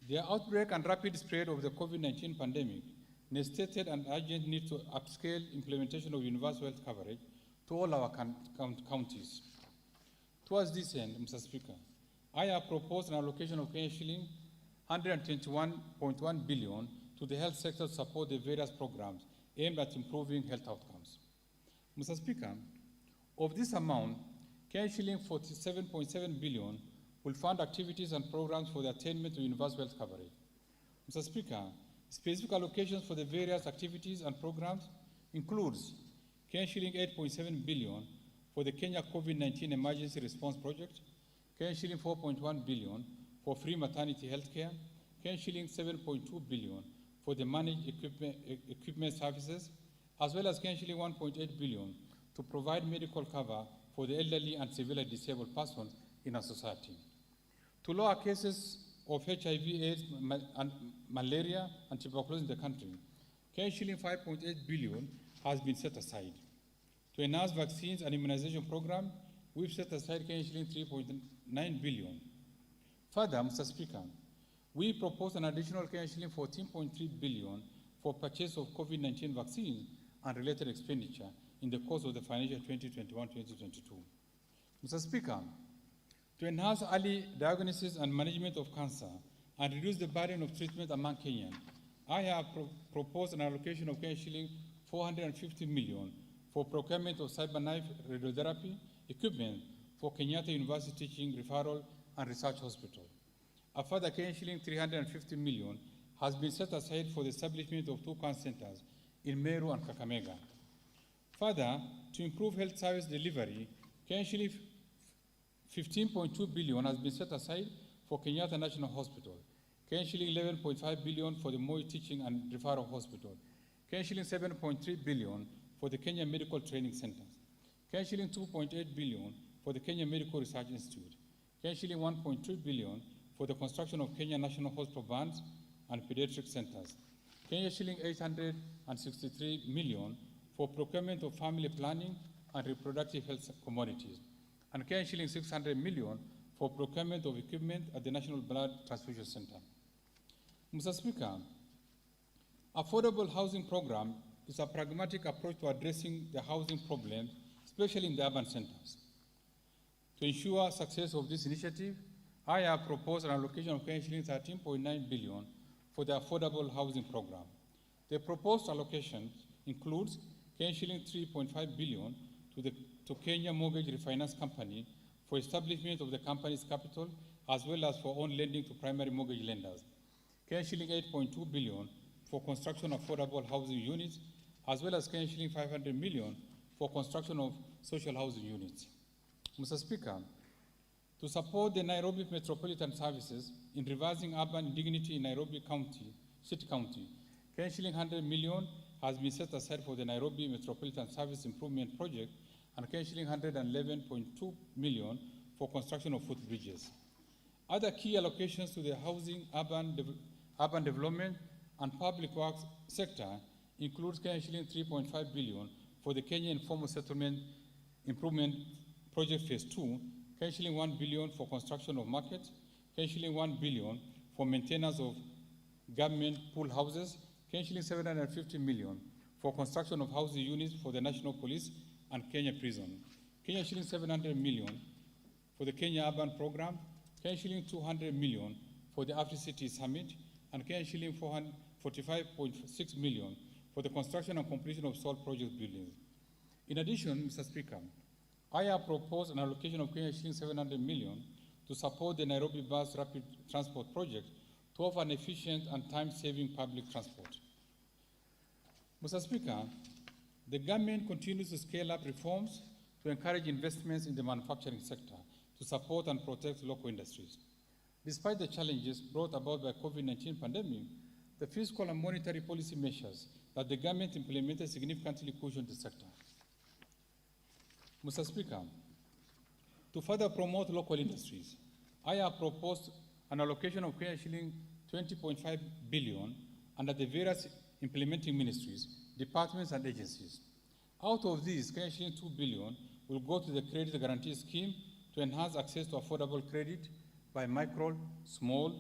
the outbreak and rapid spread of the COVID-19 pandemic necessitated an urgent need to upscale implementation of universal health coverage to all our counties. Towards this end, Mr. Speaker, I have proposed an allocation of shilling 121.1 billion to the health sector to support the various programs aimed at improving health outcomes. Mr. Speaker, of this amount, shilling 47.7 billion will fund activities and programs for the attainment of universal health coverage. Mr. Speaker, specific allocations for the various activities and programs includes shilling 8.7 billion for the Kenya COVID-19 Emergency Response Project, shilling 4.1 billion for free maternity health care, shilling 7.2 billion for the managed equipment services, as well as shilling 1.8 billion to provide medical cover for the elderly and severely disabled persons in our society. To lower cases of HIV, AIDS, and malaria and tuberculosis in the country, shilling 5.8 billion has been set aside. To enhance vaccines and immunization program, we've set aside shilling 3.9 billion. Further, Mr. Speaker, we propose an additional shilling 14.3 billion for purchase of COVID-19 vaccines and related expenditure in the course of the financial 2021-2022. Mr. Speaker, to enhance early diagnosis and management of cancer and reduce the burden of treatment among Kenyans, I have proposed an allocation of shilling 450 million for procurement of cyberknife radiotherapy equipment for Kenyatta University Teaching Referral and Research Hospital. A further shilling 350 million has been set aside for the establishment of 2 cancer centers in Meru and Kakamega. Further, to improve health service delivery, shilling 15.2 billion has been set aside for Kenyatta National Hospital, shilling 11.5 billion for the Moi Teaching and Referral Hospital, shilling 7.3 billion for the Kenya Medical Training Centers, shilling 2.8 billion for the Kenya Medical Research Institute, Kenya shilling 1.2 billion for the construction of Kenya National Hospital Vans and Pediatric Centers. Kenya shilling 863 million for procurement of family planning and reproductive health commodities. And Kenya shilling 600 million for procurement of equipment at the National Blood Transfusion Center. Mr. Speaker, affordable housing program is a pragmatic approach to addressing the housing problem, especially in the urban centers. To ensure success of this initiative, I have proposed an allocation of shilling 13.9 billion for the affordable housing program. The proposed allocation includes shilling 3.5 billion to Kenya Mortgage Refinance Company for establishment of the company's capital, as well as for own lending to primary mortgage lenders. Shilling 8.2 billion for construction of affordable housing units, as well as shilling 500 million for construction of social housing units. Mr. Speaker, to support the Nairobi Metropolitan Services in reversing urban indignity in Nairobi City County, shilling 100 million has been set aside for the Nairobi Metropolitan Service Improvement Project and shilling 111.2 million for construction of footbridges. Other key allocations to the housing, urban development, and public works sector includes shilling 3.5 billion for the Kenya Informal Settlement Improvement Project Phase 2, shilling 1 billion for construction of markets, shilling 1 billion for maintenance of government pool houses, shilling 750 million for construction of housing units for the National Police and Kenya Prison, shilling 700 million for the Kenya Urban Program, shilling 200 million for the Afri-City Summit, and shilling 45.6 million for the construction and completion of salt project buildings. In addition, Mr. Speaker, I have proposed an allocation of shilling 700 million to support the Nairobi Bus Rapid Transport Project to offer an efficient and time-saving public transport. Mr. Speaker, the government continues to scale up reforms to encourage investments in the manufacturing sector to support and protect local industries. Despite the challenges brought about by COVID-19 pandemic, the fiscal and monetary policy measures that the government implemented significantly cushioned the sector. Mr. Speaker, to further promote local industries, I have proposed an allocation of shilling 20.5 billion under the various implementing ministries, departments, and agencies. Out of these, shilling 2 billion will go to the Credit Guarantee Scheme to enhance access to affordable credit by micro, small,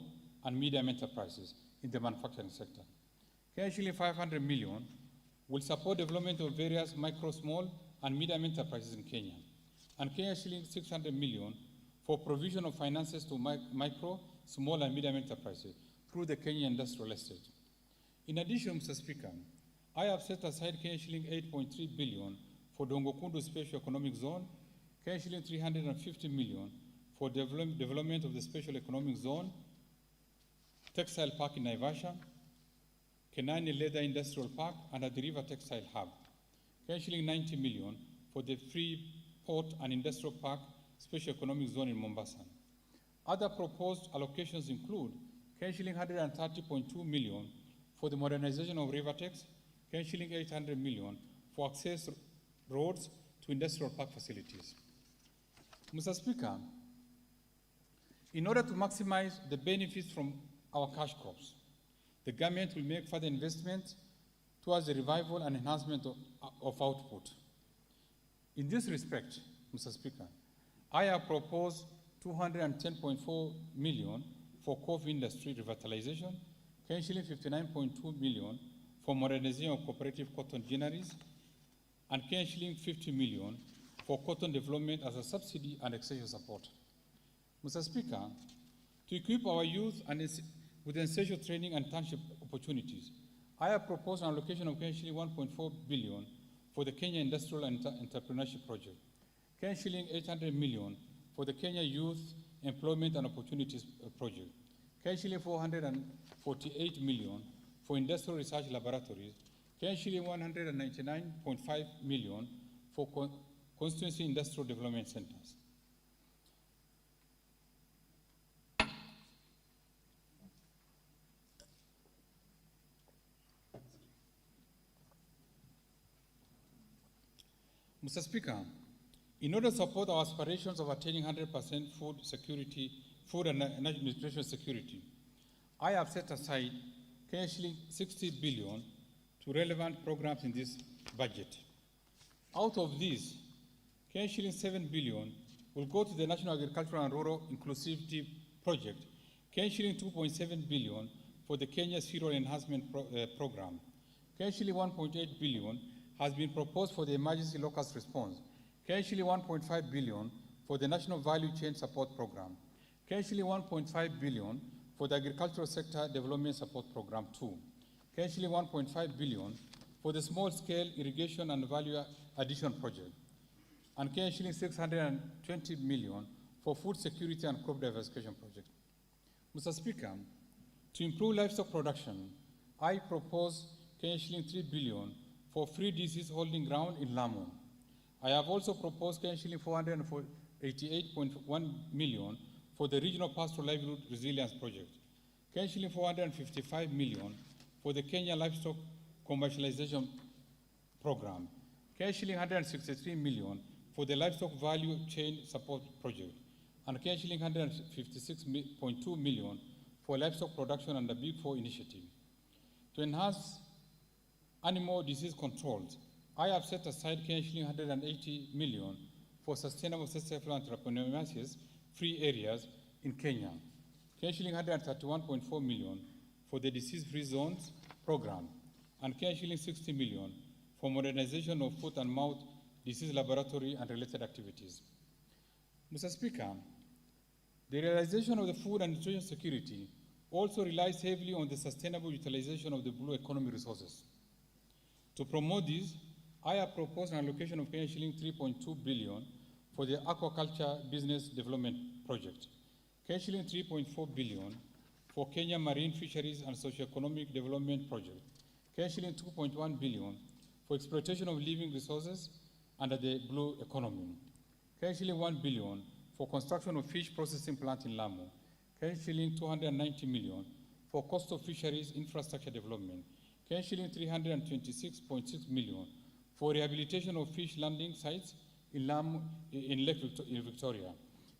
and medium enterprises in the manufacturing sector. Shilling 500 million will support development of various micro, small, and medium enterprises in Kenya, and shilling 600 million for provision of finances to micro, small, and medium enterprises through the Kenya Industrial Estate. In addition, Mr. Speaker, I have set aside shilling 8.3 billion for Dongokundu Special Economic Zone, shilling 350 million for development of the Special Economic Zone, Textile Park in Naivasha, Kenani Leather Industrial Park, and at the River Textile Hub. Shilling 90 million for the Free Port and Industrial Park Special Economic Zone in Mombasa. Other proposed allocations include shilling 130.2 million for the modernization of Rivertex, shilling 800 million for access roads to industrial park facilities. Mr. Speaker, in order to maximize the benefits from our cash crops, the government will make further investments towards the revival and enhancement of output. In this respect, Mr. Speaker, I have proposed 210.4 million for coffee industry revitalization, shilling 59.2 million for modernization of cooperative cotton ginneries, and shilling 50 million for cotton development as a subsidy and extension support. Mr. Speaker, to equip our youth with essential training and internship opportunities, I have proposed an allocation of shilling 1.4 billion for the Kenya Industrial and Entrepreneurship Project, shilling 800 million for the Kenya Youth Employment and Opportunities Project, shilling 448 million for industrial research laboratories, shilling 199.5 million for constituency industrial development centers. Mr. Speaker, In order to support our aspirations of attaining 100% food and nutrition security, I have set aside Kenya 60 billion to relevant programs in this budget. Out of these, Kenya 7 billion will go to the National Agricultural and Rural Inclusivity Project, Kenya 2.7 billion for the Kenya Cereal Enhancement Program. Kenya 1.8 billion has been proposed for the Emergency Locust Response, Kenya 1.5 billion for the National Value Chain Support Program, Kenya 1.5 billion for the Agricultural Sector Development Support Program 2, Kenya 1.5 billion for the Small Scale Irrigation and Value Addition Project, and Kenya 620 million for Food Security and Crop Diversification Project. Mr. Speaker, to improve livestock production, I propose Kenya 3 billion for free disease holding ground in Lamu. I have also proposed Kenya 488.1 million for the Regional Pastoral Livelihood Resilience Project, Kenya 455 million for the Kenya Livestock Commercialization Program, Kenya 163 million for the Livestock Value Chain Support Project, and Kenya 156.2 million for livestock production under Big Four initiative. To enhance animal disease controls, I have set aside Kenya 180 million for sustainable successful entrepreneurship free areas in Kenya, Kenya 131.4 million for the disease-free zones program, and Kenya 60 million for modernization of foot and mouth disease laboratory and related activities. Mr. Speaker, the realization of the food and nutrition security also relies heavily on the sustainable utilization of the blue economy resources. To promote this, I have proposed an allocation of Kenya 3.2 billion for the aquaculture business development project, Kenya 3.4 billion for Kenya Marine Fisheries and Socioeconomic Development Project, Kenya 2.1 billion for exploitation of living resources under the blue economy, Kenya 1 billion for construction of fish processing plant in Lamu, Kenya 290 million for coastal fisheries infrastructure development, Kenya 326.6 million for rehabilitation of fish landing sites in Lamu, in Lake Victoria,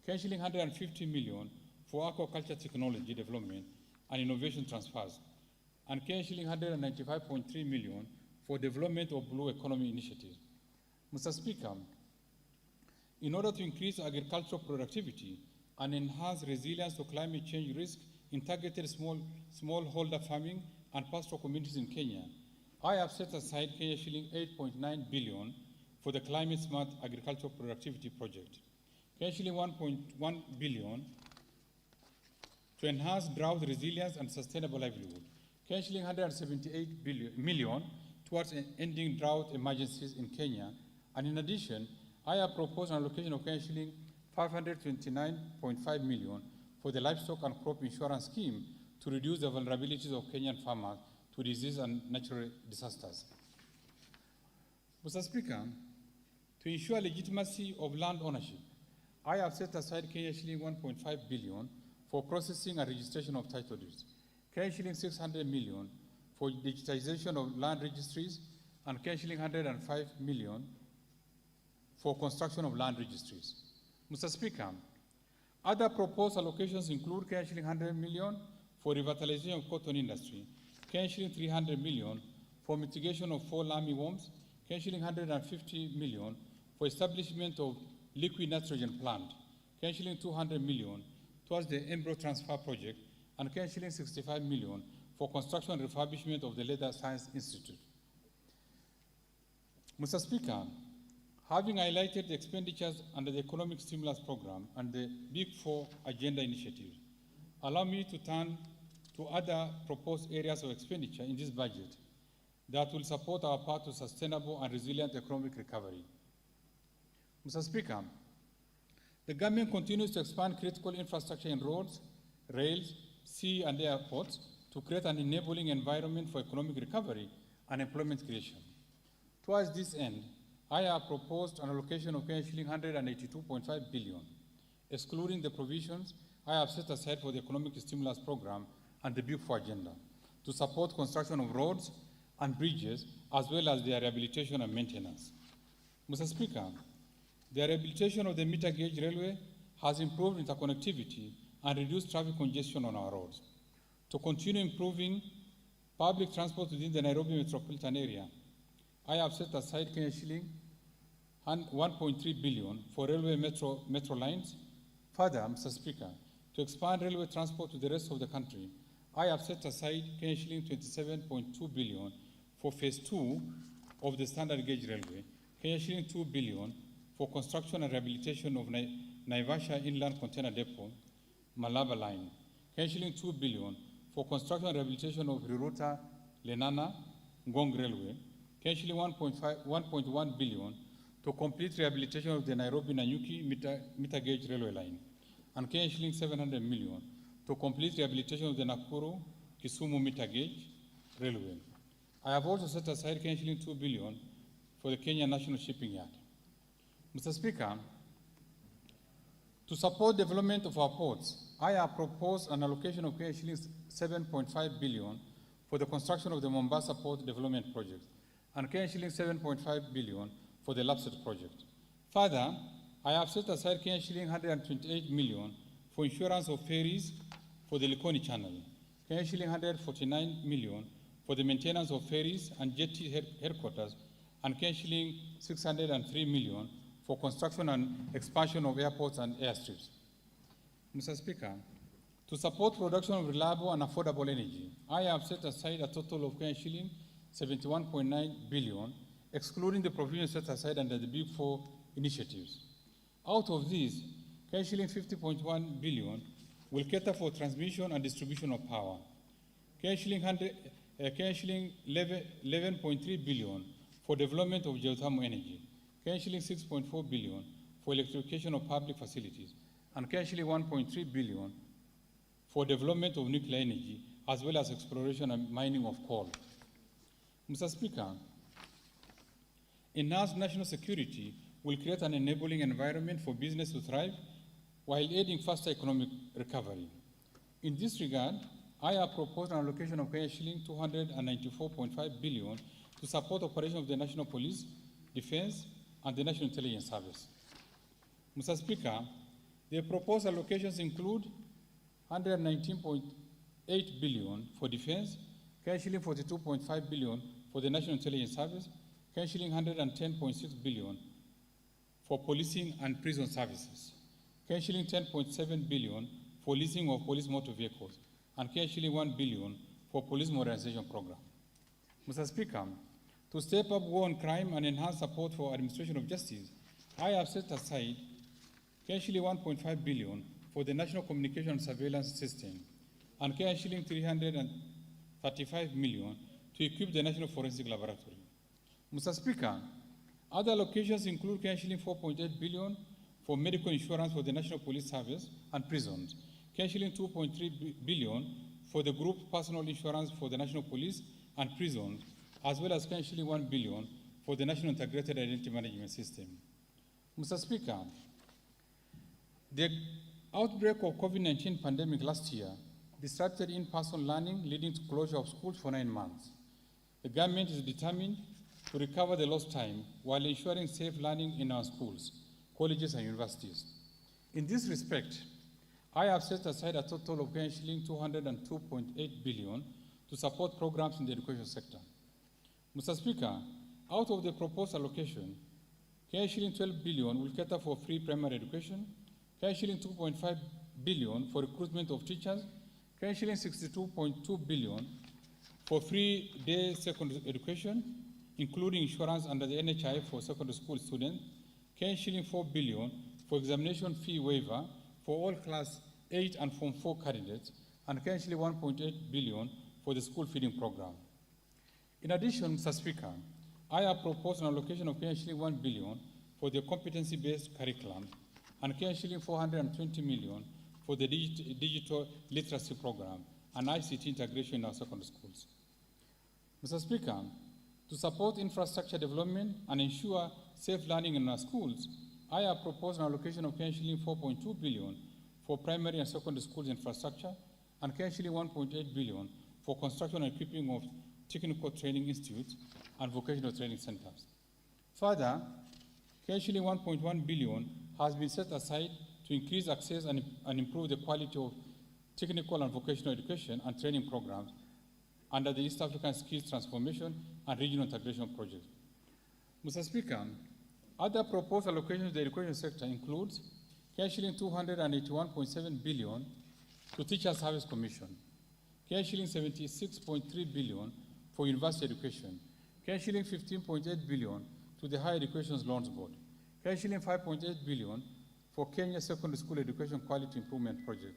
Kenya 150 million for aquaculture technology development and innovation transfers, and Kenya 195.3 million for development of blue economy initiatives. Mr. Speaker, in order to increase agricultural productivity and enhance resilience to climate change risk in targeted smallholder farming and pastoral communities in Kenya, I have set aside Kenya 8.9 billion for the Climate Smart Agricultural Productivity Project, Kenya 1.1 billion to enhance drought resilience and sustainable livelihood, Kenya 178 million towards ending drought emergencies in Kenya, and in addition, I have proposed an allocation of Kenya 529.5 million for the livestock and crop insurance scheme to reduce the vulnerabilities of Kenyan farmers to disease and natural disasters. Mr. Speaker, to ensure legitimacy of land ownership, I have set aside Kenya 1.5 billion for processing and registration of title deeds, Kenya 600 million for digitization of land registries, and Kenya 105 million for construction of land registries. Mr. Speaker, other proposed allocations include Kenya 100 million for revitalization of cotton industry, Kenya 300 million for mitigation of fall armyworms, Kenya 150 million for establishment of liquid nitrogen plant, Kenya 200 million towards the embryo transfer project, and Kenya 65 million for construction and refurbishment of the Leather Science Institute. Mr. Speaker, having highlighted the expenditures under the Economic Stimulus Program and the Big Four Agenda Initiative, allow me to turn to other proposed areas of expenditure in this budget that will support our path to sustainable and resilient economic recovery. Mr. Speaker, the government continues to expand critical infrastructure in roads, rails, sea and airports to create an enabling environment for economic recovery and employment creation. Towards this end, I have proposed an allocation of Kenya 182.5 billion, excluding the provisions I have set aside for the Economic Stimulus Program and the Big Four Agenda, to support construction of roads and bridges, as well as their rehabilitation and maintenance. Mr. Speaker, The rehabilitation of the meter gauge railway has improved interconnectivity and reduced traffic congestion on our roads. To continue improving public transport within the Nairobi metropolitan area, I have set aside Kenya shilling 1.3 billion for railway metro lines. Further, Mr. Speaker, to expand railway transport to the rest of the country, I have set aside Kenya shilling 27.2 billion for phase 2 of the standard gauge railway, Kenya shilling 2 billion for construction and rehabilitation of Naivasha Inland Container Depot, Malaba Line, Kenya shilling 2 billion for construction and rehabilitation of Riruta, Lenana, Ngong Railway, Kenya shilling 1.1 billion to complete rehabilitation of the Nairobi-Nanyuki meter gauge railway line, and Kenya shilling 700 million to complete rehabilitation of the Nakuru-Kisumu meter gauge railway. I have also set aside Kenya shilling 2 billion for the Kenya National Shipping Yard. Mr. Speaker, to support development of our ports, I have proposed an allocation of Kenya shilling 7.5 billion for the construction of the Mombasa Port Development Project, and Kenya shilling 7.5 billion for the LAPSSET project. Further, I have set aside Kenya shilling 128 million for insurance of ferries for the Likoni Channel, Kenya shilling 149 million for the maintenance of ferries and jetty headquarters, and Kenya shilling 603 million for construction and expansion of airports and airstrips. Mr. Speaker, to support production of reliable and affordable energy, I have set aside a total of Kenya shilling 71.9 billion, excluding the provisions set aside under the Big Four initiatives. Out of these, Kenya shilling 50.1 billion will cater for transmission and distribution of power. Kenya shilling 11.3 billion for development of geothermal energy. Kenya shilling 6.4 billion for electrification of public facilities, and Kenya shilling 1.3 billion for development of nuclear energy, as well as exploration and mining of coal. Mr. Speaker, enhanced national security will create an enabling environment for business to thrive while aiding faster economic recovery. In this regard, I have proposed an allocation of Kenya shilling 294.5 billion to support operation of the National Police, Defense, and the National Intelligence Service. Mr. Speaker, the proposed allocations include 119.8 billion for defense, Kenya shilling 42.5 billion for the National Intelligence Service, Kenya shilling 110.6 billion for policing and prison services, Kenya shilling 10.7 billion for leasing of police motor vehicles, and Kenya shilling 1 billion for police modernization program. Mr. Speaker, to step up war on crime and enhance support for administration of justice, I have set aside Kenya shilling 1.5 billion for the National Communication and Surveillance System, and Kenya shilling 335 million to equip the National Forensic Laboratory. Mr. Speaker, other allocations include Kenya shilling 4.8 billion for medical insurance for the National Police Service and prisons, Kenya shilling 2.3 billion for the group personal insurance for the National Police and prisons, as well as Kenya shilling 1 billion for the National Integrated Identity Management System. Mr. Speaker, the outbreak of COVID-19 pandemic last year disrupted in-person learning, leading to closure of schools for 9 months. The government is determined to recover the lost time while ensuring safe learning in our schools, colleges, and universities. In this respect, I have set aside a total of Kenya shilling 202.8 billion to support programs in the education sector. Mr. Speaker, out of the proposed allocation, Kenya shilling 12 billion will cater for free primary education, Kenya shilling 2.5 billion for recruitment of teachers, Kenya shilling 62.2 billion for free day secondary education, including insurance under the NHI for secondary school students, Kenya shilling 4 billion for examination fee waiver for all class 8 and Form 4 candidates, and Kenya shilling 1.8 billion for the school feeding program. In addition, Mr. Speaker, I have proposed an allocation of Kenya shilling 1 billion for the competency-based curriculum, and Kenya shilling 420 million for the digital literacy program and ICT integration in our secondary schools. Mr. Speaker, to support infrastructure development and ensure safe learning in our schools, I have proposed an allocation of Kenya shilling 4.2 billion for primary and secondary schools infrastructure, and Kenya shilling 1.8 billion for construction and equipping of technical training institutes and vocational training centers. Further, Shilling 1.1 billion has been set aside to increase access and improve the quality of technical and vocational education and training programs under the East African Skills Transformation and Regional Integration Project. Mr. Speaker, other proposed allocations to the education sector includes Shilling 281.7 billion to Teachers Service Commission, Shilling 76.3 billion for university education, Shilling 15.8 billion to the Higher Education Loans Board, Shilling 5.8 billion for Kenya Secondary School Education Quality Improvement Project,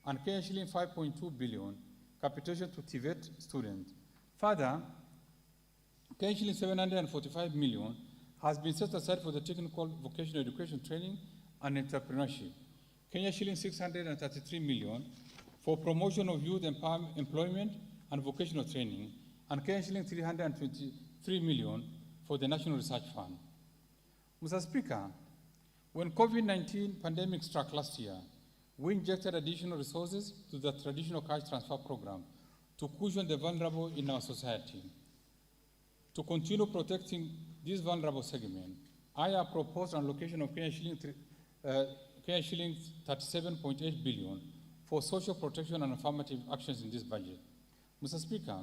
and Shilling 5.2 billion capitation to TVET students. Further, Shilling 745 million has been set aside for the technical vocational education training and entrepreneurship. Shilling 633 million for promotion of youth employment and vocational training, and Shilling 323 million for the National Research Fund. Mr. Speaker, when COVID-19 pandemic struck last year, we injected additional resources to the traditional cash transfer program to cushion the vulnerable in our society. To continue protecting this vulnerable segment, I have proposed an allocation of Shilling 37.8 billion for social protection and affirmative actions in this budget. Mr. Speaker,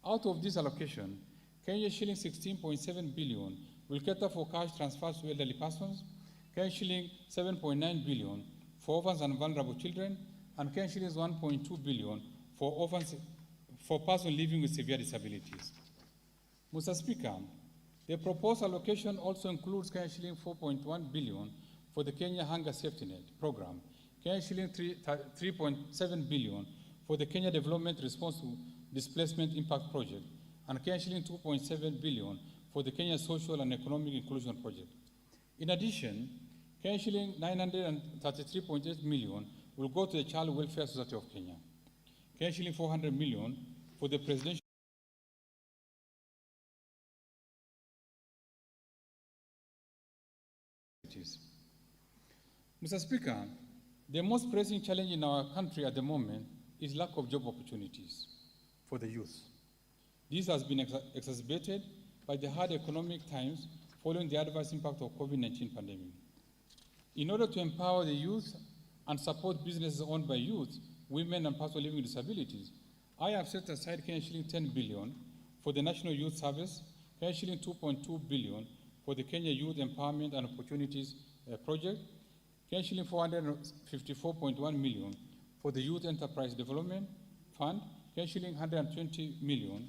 out of this allocation, Shilling 16.7 billion will cater for cash transfers to elderly persons, Shilling 7.9 billion for orphans and vulnerable children, and Shilling 1.2 billion for orphans for persons living with severe disabilities. Mr. Speaker, the proposed allocation also includes Shilling 4.1 billion for the Kenya Hunger Safety Net program, Shilling 3.7 billion for the Kenya Development Response to Displacement Impact Project, and Shilling 2.7 billion for the Kenya Social and Economic Inclusion Project. In addition, Shilling 933.8 million will go to the Child Welfare Society of Kenya, Shilling 400 million for the Presidential Mr. Speaker, the most pressing challenge in our country at the moment is lack of job opportunities for the youth. This has been exacerbated by the hard economic times following the adverse impact of COVID-19 pandemic. In order to empower the youth and support businesses owned by youth, women, and persons living with disabilities, I have set aside Shilling 10 billion for the National Youth Service, Shilling 2.2 billion for the Kenya Youth Empowerment and Opportunities Project, Shilling 454.1 million for the Youth Enterprise Development Fund, Shilling 120 million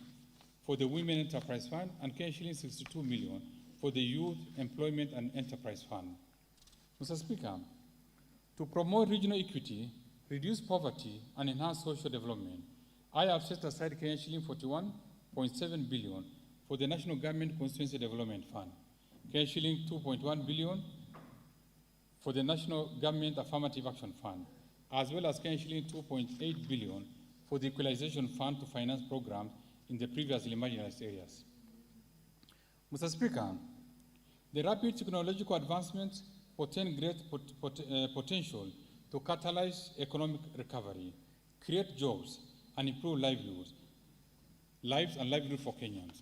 for the Women Enterprise Fund, and Shilling 62 million for the Youth Employment and Enterprise Fund. Mr. Speaker, to promote regional equity, reduce poverty, and enhance social development, I have set aside Shilling 41.7 billion for the National Government Constituency Development Fund, Shilling 2.1 billion for the National Government Affirmative Action Fund, as well as Shilling 2.8 billion for the Equalization Fund to finance programs in the previously marginalized areas. Mr. Speaker, the rapid technological advancements portend great potential to catalyze economic recovery, create jobs, and improve lives and livelihood for Kenyans.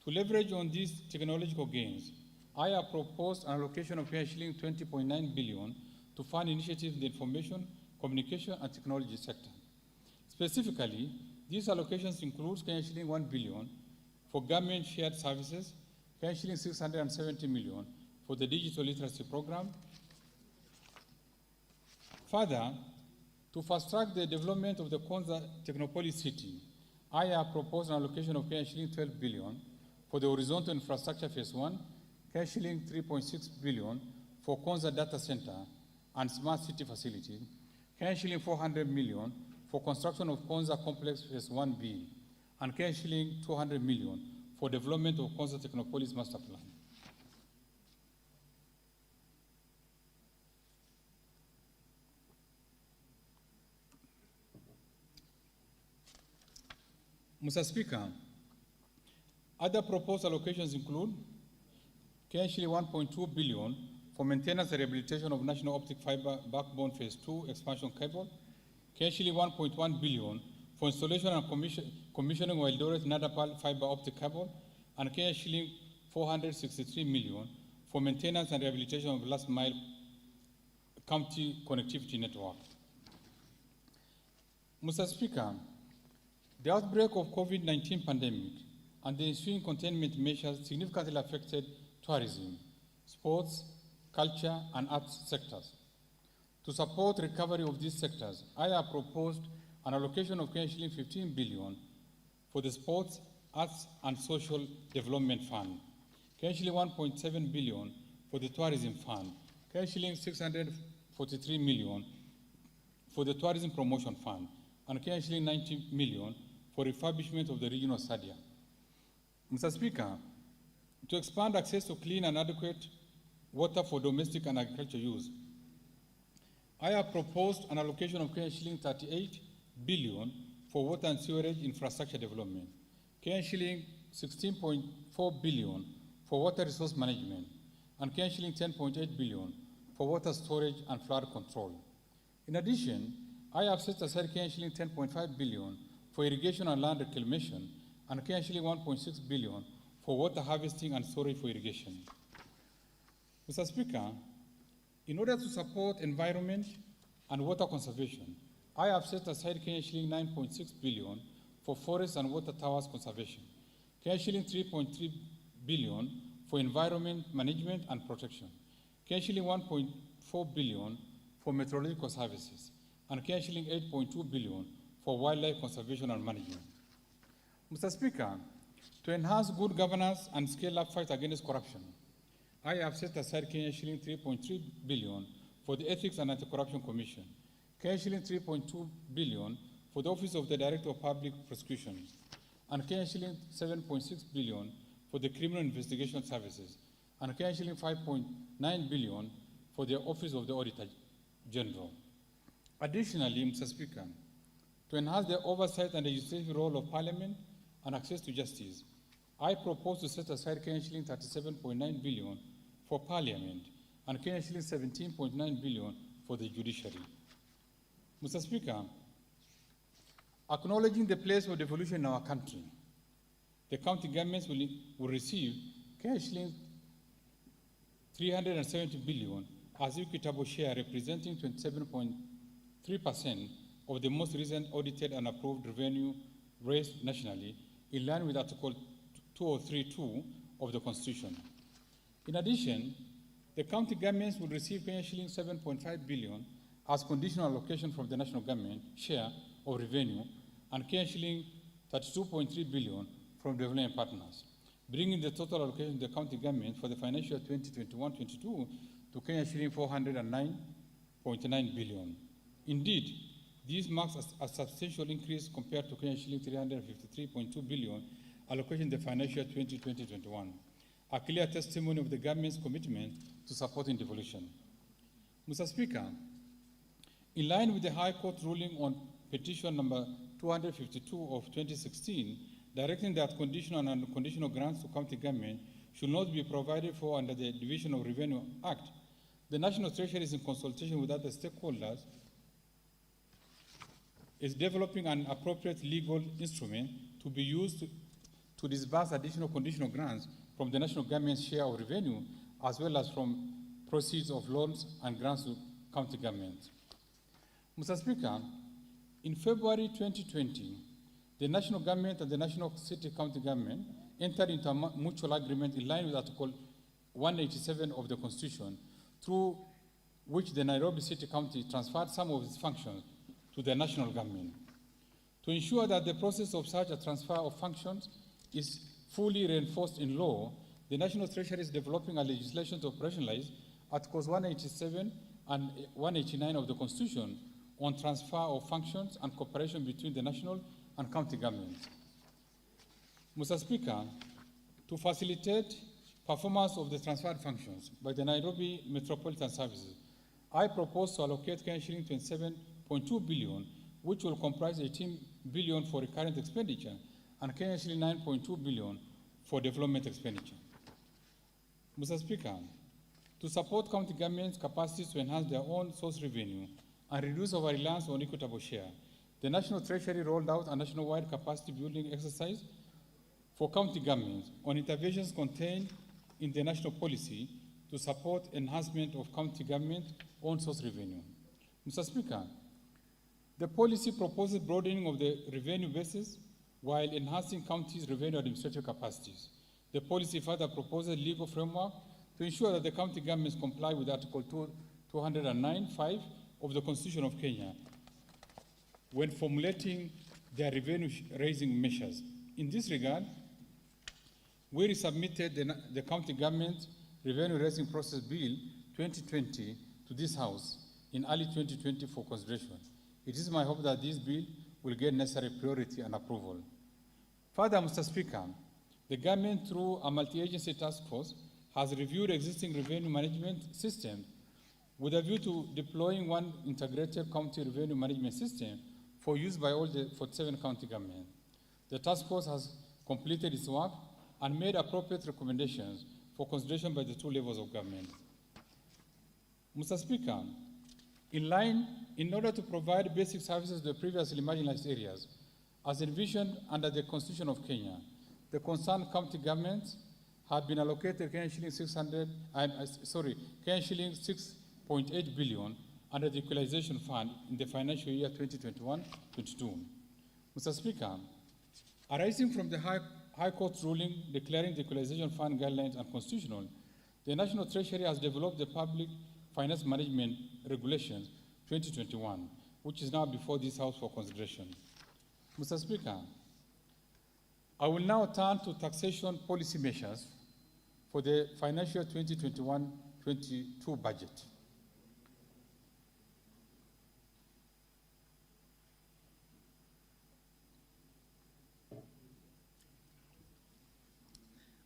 To leverage on these technological gains, I have proposed an allocation of Shilling 20.9 billion to fund initiatives in the information, communication, and technology sector. Specifically, these allocations include Shilling 1 billion for government shared services, Shilling 670 million for the digital literacy program. Further, to fast-track the development of the Konza Technopolis City, I have proposed an allocation of Shilling 12 billion for the horizontal infrastructure phase 1, Shilling 3.6 billion for Konza Data Center and Smart City Facilities, Shilling 400 million for construction of Konza Complex Phase 1B, and Shilling 200 million for development of Konza Technopolis Master Plan. Mr. Speaker, other proposed allocations include Shilling 1.2 billion for maintenance and rehabilitation of National Optic Fiber Backbone Phase 2 expansion cable, Shilling 1.1 billion for installation and commissioning of Eldoret Nadapal fiber optic cable, and Shilling 463 million for maintenance and rehabilitation of last mile county connectivity network. Mr. Speaker, the outbreak of COVID-19 pandemic and the ensuing containment measures significantly affected tourism, sports, culture, and arts sectors. To support recovery of these sectors, I have proposed an allocation of shilling 15 billion for the Sports, Arts, and Social Development Fund, shilling 1.7 billion for the Tourism Fund, shilling 643 million for the Tourism Promotion Fund, and shilling 90 million for refurbishment of the regional stadium. Mr. Speaker, to expand access to clean and adequate water for domestic and agricultural use, I have proposed an allocation of shilling 38 billion for water and sewerage infrastructure development, shilling 16.4 billion for water resource management, and shilling 10.8 billion for water storage and flood control. In addition, I have set aside shilling 10.5 billion for irrigation and land reclamation, and shilling 1.6 billion for water harvesting and storage for irrigation. Mr. Speaker, in order to support environment and water conservation, I have set aside shilling 9.6 billion for forest and water towers conservation, shilling 3.3 billion for environment management and protection, shilling 1.4 billion for meteorological services, and shilling 8.2 billion for wildlife conservation and management. Mr. Speaker, to enhance good governance and scale up fight against corruption, I have set aside shilling 3.3 billion for the Ethics and Anti-Corruption Commission, shilling 3.2 billion for the Office of the Director of Public Prosecutions, and shilling 7.6 billion for the Criminal Investigation Services, and shilling 5.9 billion for the Office of the Auditor General. Additionally, Mr. Speaker, to enhance the oversight and legislative role of Parliament and access to justice, I propose to set aside shilling 37.9 billion for Parliament and shilling 17.9 billion for the judiciary. Mr. Speaker, acknowledging the place of devolution in our country, the county governments will receive shilling 370 billion as equitable share, representing 27.3% of the most recent audited and approved revenue raised nationally, in line with Article 2032 of the Constitution. In addition, the county governments will receive shilling 7.5 billion as conditional allocation from the national government share of revenue, and shilling 32.3 billion from development partners, bringing the total allocation to the county government for the financial year 2021-22 to shilling 409.9 billion. Indeed, this marks a substantial increase compared to shilling 353.2 billion allocation in the financial year 2020-21, a clear testimony of the government's commitment to supporting devolution. Mr. Speaker, in line with the High Court ruling on petition number 252 of 2016, directing that conditional and unconditional grants to county government should not be provided for under the Division of Revenue Act, the National Treasury is in consultation with other stakeholders is developing an appropriate legal instrument to be used to disburse additional conditional grants from the national government's share of revenue, as well as from proceeds of loans and grants to county governments. Mr. Speaker, in February 2020, the national government and the national city county government entered into a mutual agreement in line with Article 187 of the Constitution, through which the Nairobi City County transferred some of its functions to the national government. To ensure that the process of such a transfer of functions is fully reinforced in law, the National Treasury is developing a legislation to operationalize Articles 187 and 189 of the Constitution on transfer of functions and cooperation between the national and county governments. Mr. Speaker, to facilitate performance of the transferred functions by the Nairobi Metropolitan Services, I propose to allocate shilling 27.2 billion, which will comprise 18 billion for recurrent expenditure and shilling 9.2 billion for development expenditure. Mr. Speaker, to support county governments' capacities to enhance their own source revenue and reduce our reliance on equitable share, the National Treasury rolled out a nationwide capacity building exercise for county governments on interventions contained in the national policy to to support enhancement of county government own source revenue. Mr. Speaker, the policy proposes broadening of the revenue basis while enhancing counties' revenue administrative capacities. The policy further proposes legal framework to ensure that the county governments comply with Article 209(5) of the Constitution of Kenya when formulating their revenue-raising measures. In this regard, we resubmitted the County Government Revenue-Raising Process Bill 2020 to this House in early 2020 for consideration. It is my hope that this bill will get necessary priority and approval. Further, Mr. Speaker, the government, through a multi-agency task force, has reviewed existing revenue management systems with a view to deploying one integrated county revenue management system for use by all the 47 county governments. The task force has completed its work and made appropriate recommendations for consideration by the two levels of government. Mr. Speaker, in order to provide basic services to the previously marginalized areas, as envisioned under the Constitution of Kenya, the concerned county governments had been allocated Kenyan shilling 6.8 billion under the Equalization Fund in the financial year 2021-22. Mr. Speaker, arising from the High Court's ruling declaring the Equalization Fund guidelines unconstitutional, the National Treasury has developed the Public Finance Management Regulations 2021, which is now before this House for consideration. Mr. Speaker, I will now turn to taxation policy measures for the financial 2021-22 budget.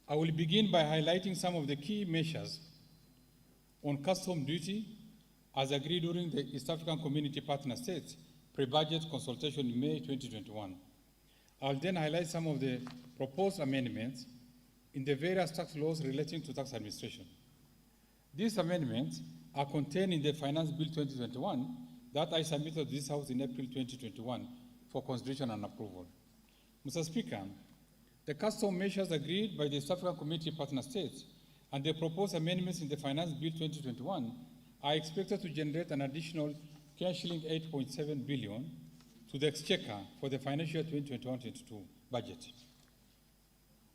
I will begin by highlighting some of the key measures on custom duty as agreed during the East African Community Partner States pre-budget consultation in May 2021. I'll then highlight some of the proposed amendments in the various tax laws relating to tax administration. These amendments are contained in the Finance Bill 2021 that I submitted to this House in April 2021 for consideration and approval. Mr. Speaker, the custom measures agreed by the East African Community Partner States and the proposed amendments in the Finance Bill 2021 are expected to generate an additional shilling 8.7 billion to the Exchequer for the financial year 2021-22 budget.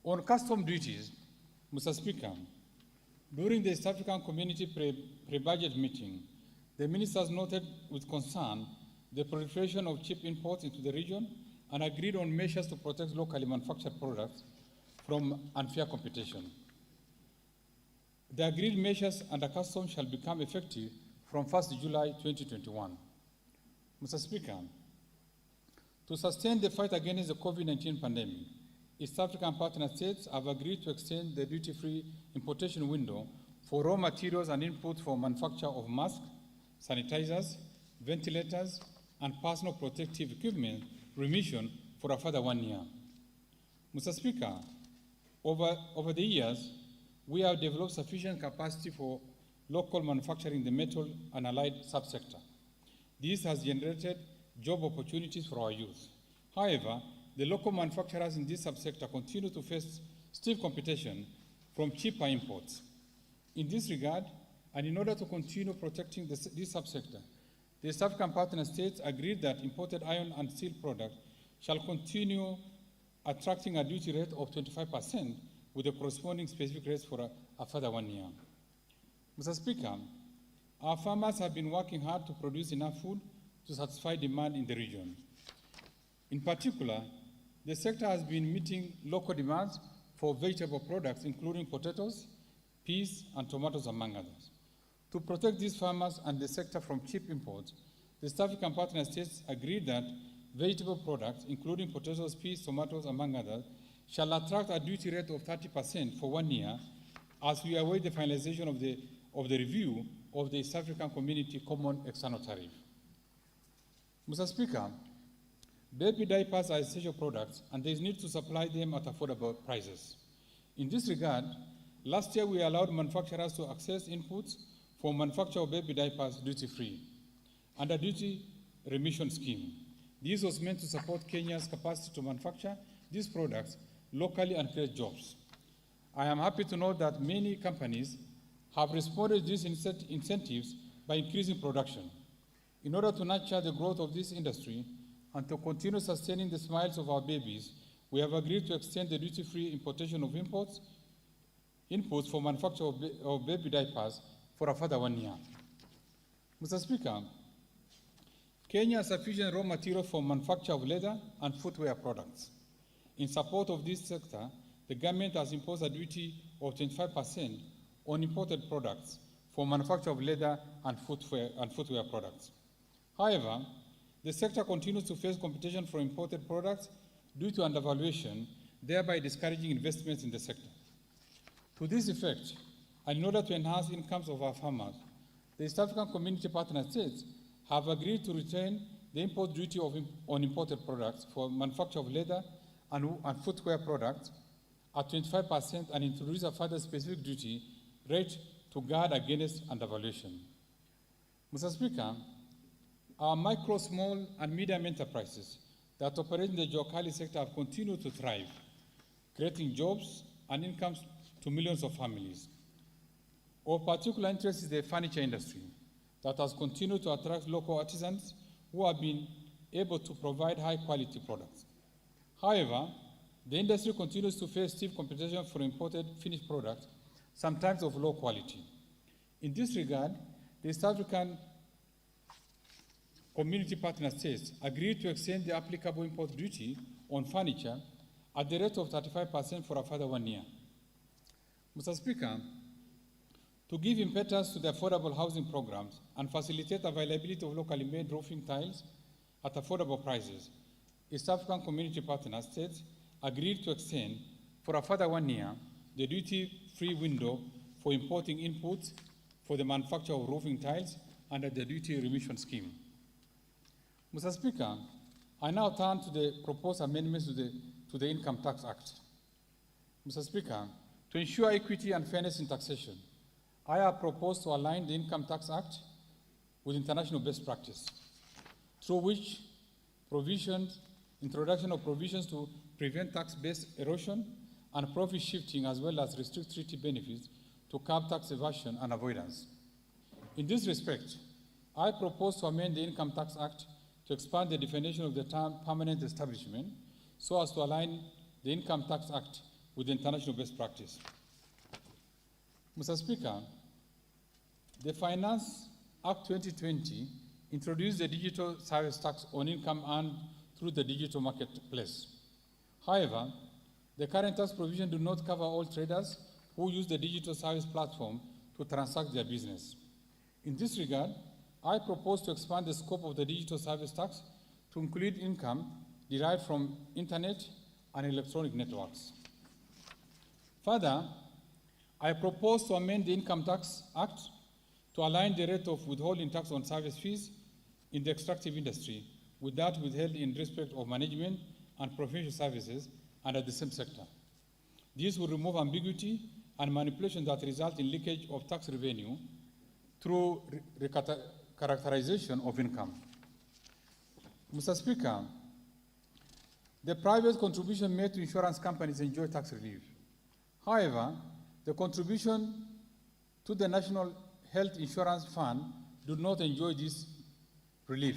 On custom duties, Mr. Speaker, during the East African Community pre-budget meeting, the ministers noted with concern the proliferation of cheap imports into the region and agreed on measures to protect locally manufactured products from unfair competition. The agreed measures under customs shall become effective from 1st July 2021. Mr. Speaker, to sustain the fight against the COVID-19 pandemic, East African partner states have agreed to extend the duty-free importation window for raw materials and inputs for manufacture of masks, sanitizers, ventilators, and personal protective equipment remission for a further 1 year. Mr. Speaker, over the years, we have developed sufficient capacity for local manufacturing in the metal and allied subsector. This has generated job opportunities for our youth. However, the local manufacturers in this subsector continue to face stiff competition from cheaper imports. In this regard, and in order to continue protecting this subsector, the East African partner states agreed that imported iron and steel products shall continue attracting a duty rate of 25% with the corresponding specific rates for a further 1 year. Mr. Speaker, our farmers have been working hard to produce enough food to satisfy demand in the region. In particular, the sector has been meeting local demands for vegetable products, including potatoes, peas, and tomatoes, among others. To protect these farmers and the sector from cheap imports, the East African partner states agreed that vegetable products, including potatoes, peas, tomatoes, among others, shall attract a duty rate of 30% for 1 year as we await the finalization of the review of the East African Community Common External Tariff. Mr. Speaker, baby diapers are essential products and there is need to supply them at affordable prices. In this regard, last year we allowed manufacturers to access inputs for manufacture of baby diapers duty-free under duty remission scheme. This was meant to support Kenya's capacity to manufacture these products locally and create jobs. I am happy to note that many companies have responded to these incentives by increasing production. In order to nurture the growth of this industry and to continue sustaining the smiles of our babies, we have agreed to extend the duty-free importation of inputs for manufacture of baby diapers for a further 1 year. Mr. Speaker, Kenya has sufficient raw material for manufacture of leather and footwear products. In support of this sector, the government has imposed a duty of 25% on imported products for manufacture of leather and footwear products. However, the sector continues to face competition from imported products due to undervaluation, thereby discouraging investments in the sector. To this effect, and in order to enhance incomes of our farmers, the East African Community Partner States have agreed to retain the import duty on imported products for manufacture of leather and footwear products at 25% and introduce a further specific duty rate to guard against undervaluation. Mr. Speaker, our micro, small, and medium enterprises that operate in the Jokali sector have continued to thrive, creating jobs and incomes to millions of families. Of particular interest is the furniture industry that has continued to attract local artisans who have been able to provide high-quality products. However, the industry continues to face stiff competition for imported finished products, sometimes of low quality. In this regard, the East African Community Partner States agreed to extend the applicable import duty on furniture at the rate of 35% for a further 1 year. Mr. Speaker, to give impetus to the affordable housing programs and facilitate availability of locally made roofing tiles at affordable prices, East African Community Partner States agreed to extend for a further 1 year the duty-free window for importing inputs for the manufacture of roofing tiles under the duty remission scheme. Mr. Speaker, I now turn to the proposed amendments to the Income Tax Act. Mr. Speaker, to ensure equity and fairness in taxation, I have proposed to align the Income Tax Act with international best practice, through which introduction of provisions to prevent tax-based erosion and profit shifting, as well as restrict treaty benefits to curb tax evasion and avoidance. In this respect, I propose to amend the Income Tax Act to expand the definition of the term permanent establishment so as to align the Income Tax Act with international best practice. Mr. Speaker, the Finance Act 2020 introduced the digital service tax on income earned through the digital marketplace. However, the current tax provision do not cover all traders who use the digital service platform to transact their business. In this regard, I propose to expand the scope of the digital service tax to include income derived from internet and electronic networks. Further, I propose to amend the Income Tax Act to align the rate of withholding tax on service fees in the extractive industry with that withheld in respect of management and professional services under the same sector. This will remove ambiguity and manipulation that result in leakage of tax revenue through characterization of income. Mr. Speaker, the private contribution made to insurance companies enjoy tax relief. However, the contribution to the National Health Insurance Fund do not enjoy this relief,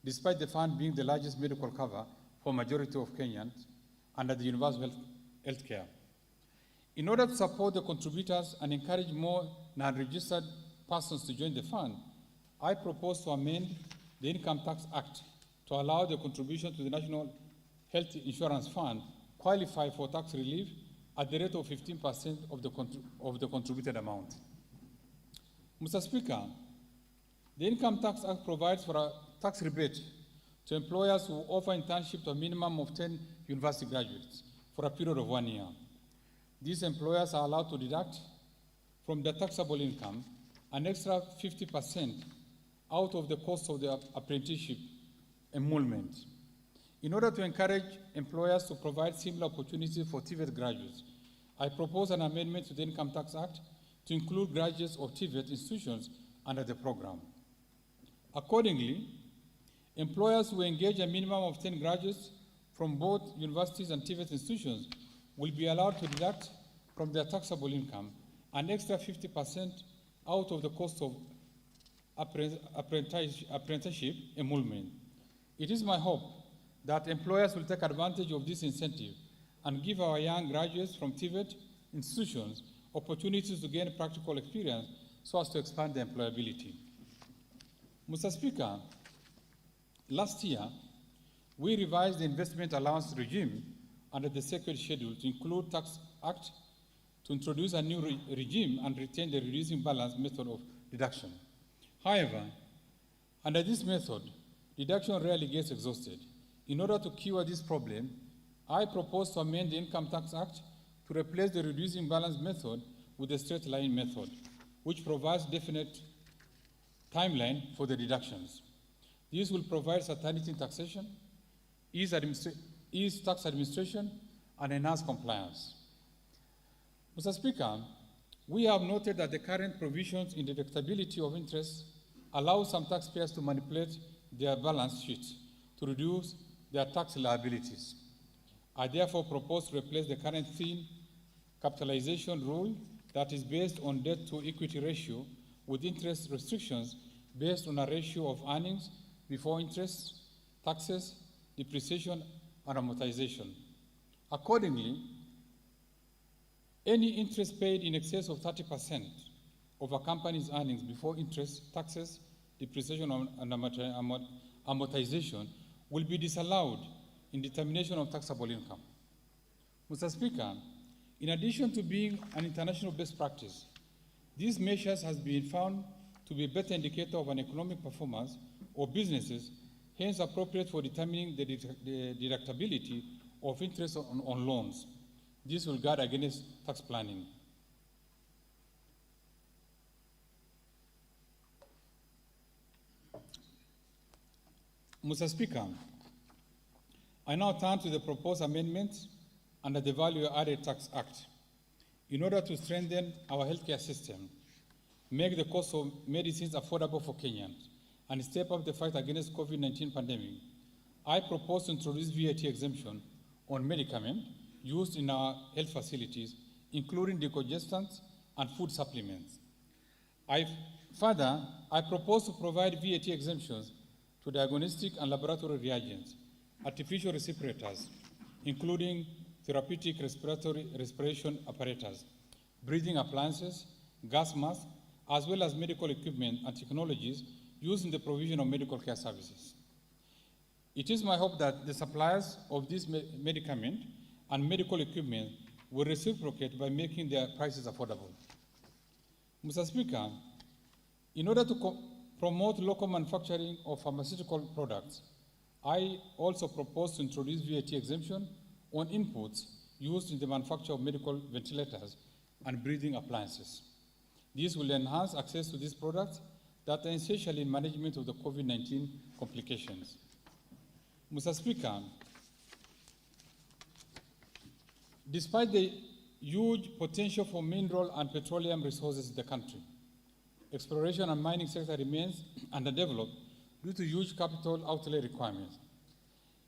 despite the fund being the largest medical cover for majority of Kenyans under the universal health care. In order to support the contributors and encourage more non-registered persons to join the fund, I propose to amend the Income Tax Act to allow the contribution to the National Health Insurance Fund qualify for tax relief at the rate of 15% of the contributed amount. Mr. Speaker, the Income Tax Act provides for a tax rebate to employers who offer internship to a minimum of 10 university graduates for a period of 1 year. These employers are allowed to deduct from their taxable income an extra 50% out of the cost of the apprenticeship emolument. In order to encourage employers to provide similar opportunities for TVET graduates, I propose an amendment to the Income Tax Act to include graduates of TVET institutions under the program. Accordingly, employers who engage a minimum of 10 graduates from both universities and TVET institutions will be allowed to deduct from their taxable income an extra 50% out of the cost of apprenticeship enrollment. It is my hope that employers will take advantage of this incentive and give our young graduates from TVET institutions opportunities to gain practical experience so as to expand their employability. Mr. Speaker, last year, we revised the investment allowance regime under the second schedule to include Tax Act to introduce a new regime and retain the reducing balance method of deduction. However, under this method, deduction rarely gets exhausted. In order to cure this problem, I propose to amend the Income Tax Act to replace the reducing balance method with the straight line method, which provides definite timeline for the deductions. This will provide certainty in taxation, ease tax administration, and enhance compliance. Mr. Speaker, we have noted that the current provisions in deductibility of interest allow some taxpayers to manipulate their balance sheets to reduce their tax liabilities. I therefore propose to replace the current thin capitalization rule that is based on debt to equity ratio with interest restrictions based on a ratio of earnings before interest, taxes, depreciation, and amortization. Accordingly, any interest paid in excess of 30% of a company's earnings before interest, taxes, depreciation, and amortization will be disallowed in determination of taxable income. Mr. Speaker, in addition to being an international best practice, these measures has been found to be a better indicator of an economic performance of businesses, hence appropriate for determining the deductibility of interest on loans. This will guard against tax planning. Mr. Speaker, I now turn to the proposed amendments under the Value Added Tax Act. In order to strengthen our healthcare system, make the cost of medicines affordable for Kenyans, and step up the fight against COVID-19 pandemic, I propose to introduce VAT exemption on medicaments used in our health facilities, including decongestants and food supplements. Further, I propose to provide VAT exemptions to diagnostic and laboratory reagents, artificial respirators, including therapeutic respiration apparatus, breathing appliances, gas masks, as well as medical equipment and technologies used in the provision of medical care services. It is my hope that the suppliers of this medicament and medical equipment will reciprocate by making their prices affordable. Mr. Speaker, in order to promote local manufacturing of pharmaceutical products, I also propose to introduce VAT exemption on inputs used in the manufacture of medical ventilators and breathing appliances. This will enhance access to these products that are essential in management of the COVID-19 complications. Mr. Speaker, despite the huge potential for mineral and petroleum resources in the country, exploration and mining sector remains underdeveloped due to huge capital outlay requirements.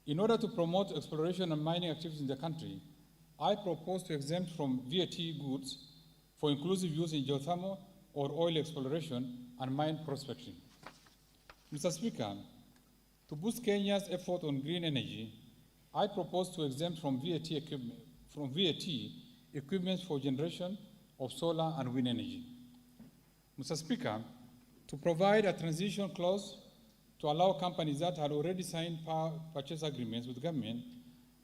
In order to promote exploration and mining activities in the country, I propose to exempt from VAT goods for inclusive use in geothermal or oil exploration and mine prospecting. Mr. Speaker, to boost Kenya's effort on green energy, I propose to exempt from VAT equipment for generation of solar and wind energy. Mr. Speaker, to provide a transition clause to allow companies that had already signed power purchase agreements with government,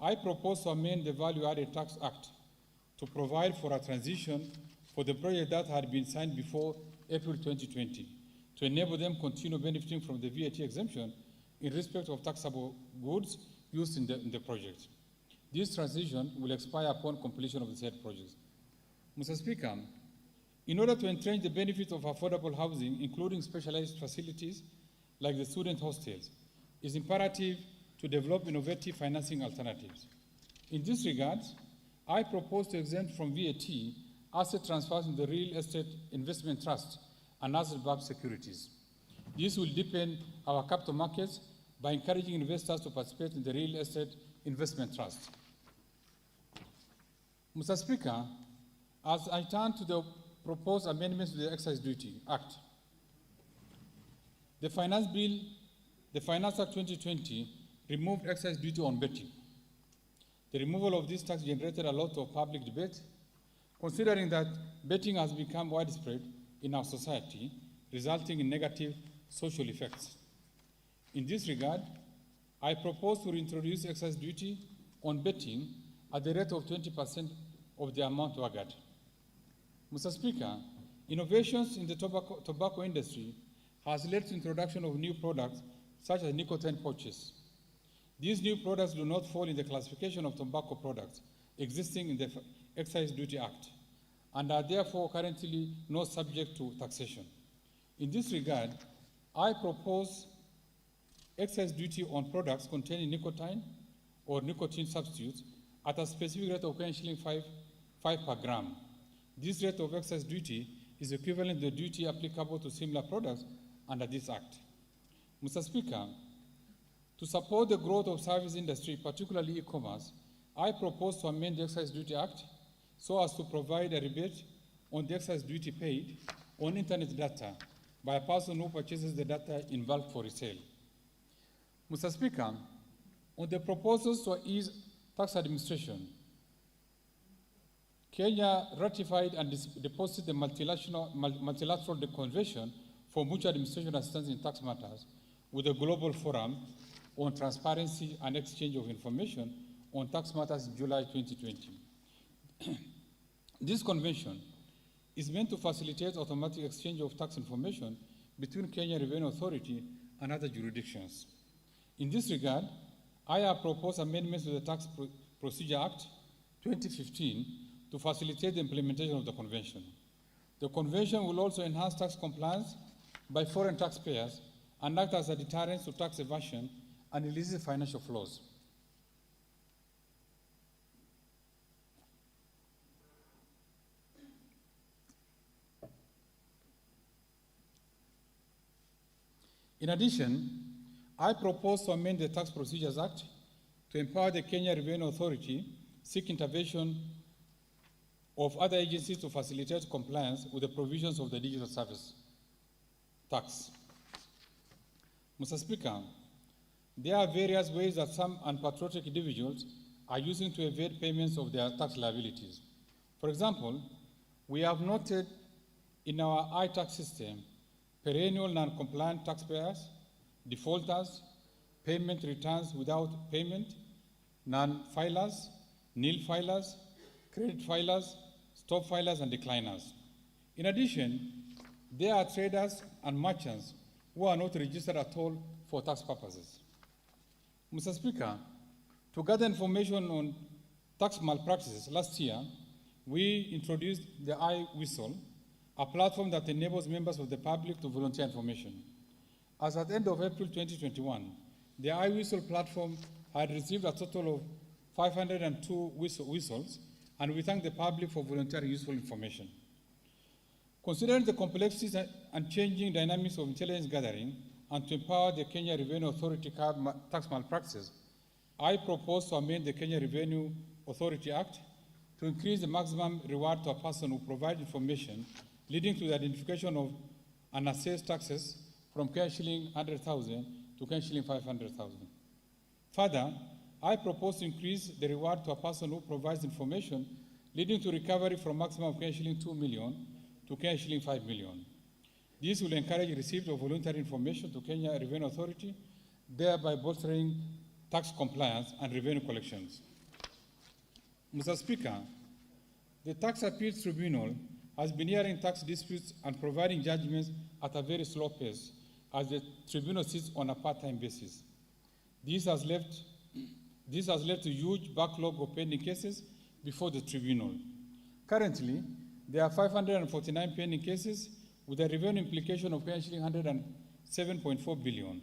I propose to amend the Value Added Tax Act to provide for a transition for the project that had been signed before April 2020, to enable them to continue benefiting from the VAT exemption in respect of taxable goods used in the project. This transition will expire upon completion of the said projects. Mr. Speaker, in order to entrench the benefit of affordable housing, including specialized facilities like the student hostels, it is imperative to develop innovative financing alternatives. In this regard, I propose to exempt from VAT asset transfers in the real estate investment trust and asset-backed securities. This will deepen our capital markets by encouraging investors to participate in the real estate investment trust. Mr. Speaker, as I turn to the proposed amendments to the Excise Duty Act. The Finance Act 2020 removed excise duty on betting. The removal of this tax generated a lot of public debate, considering that betting has become widespread in our society, resulting in negative social effects. In this regard, I propose to reintroduce excise duty on betting at the rate of 20% of the amount wagered. Mr. Speaker, innovations in the tobacco industry has led to introduction of new products such as nicotine pouches. These new products do not fall in the classification of tobacco products existing in the Excise Duty Act and are therefore currently not subject to taxation. In this regard, I propose excise duty on products containing nicotine or nicotine substitutes at a specific rate of shilling 5 per gram. This rate of excise duty is equivalent to the duty applicable to similar products under this Act. Mr. Speaker, to support the growth of service industry, particularly e-commerce, I propose to amend the Excise Duty Act so as to provide a rebate on the excise duty paid on internet data by a person who purchases the data in bulk for resale. Mr. Speaker, on the proposals to ease tax administration, Kenya ratified and deposited the multilateral convention for mutual administration assistance in tax matters with the Global Forum on Transparency and Exchange of Information on Tax Matters in July 2020. This convention is meant to facilitate automatic exchange of tax information between Kenya Revenue Authority and other jurisdictions. In this regard, I have proposed amendments to the Tax Procedure Act 2015 to facilitate the implementation of the convention. The convention will also enhance tax compliance by foreign taxpayers and act as a deterrent to tax evasion and illicit financial flows. In addition, I propose to amend the Tax Procedures Act to empower the Kenya Revenue Authority seek intervention of other agencies to facilitate compliance with the provisions of the Digital Service Tax. Mr. Speaker, there are various ways that some unpatriotic individuals are using to evade payments of their tax liabilities. For example, we have noted in our iTax system perennial non-compliant taxpayers, defaulters, payment returns without payment, non-filers, nil filers, credit filers, stop filers, and decliners. In addition, there are traders and merchants who are not registered at all for tax purposes. Mr. Speaker, to gather information on tax malpractices, last year, we introduced the iWhistle, a platform that enables members of the public to volunteer information. As at the end of April 2021, the iWhistle platform had received a total of 502 whistles, and we thank the public for volunteering useful information. Considering the complexities and changing dynamics of intelligence gathering, and to empower the Kenya Revenue Authority tax malpractices, I propose to amend the Kenya Revenue Authority Act to increase the maximum reward to a person who provides information leading to the identification of unassessed taxes from shilling 100,000 to shilling 500,000. Further, I propose to increase the reward to a person who provides information leading to recovery from maximum shilling 2 million to shilling 5 million. This will encourage receipt of voluntary information to Kenya Revenue Authority, thereby bolstering tax compliance and revenue collections. Mr. Speaker, the Tax Appeals Tribunal has been hearing tax disputes and providing judgments at a very slow pace as the tribunal sits on a part-time basis. This has led to huge backlog of pending cases before the tribunal. Currently, there are 549 pending cases with a revenue implication of shilling 107.4 billion.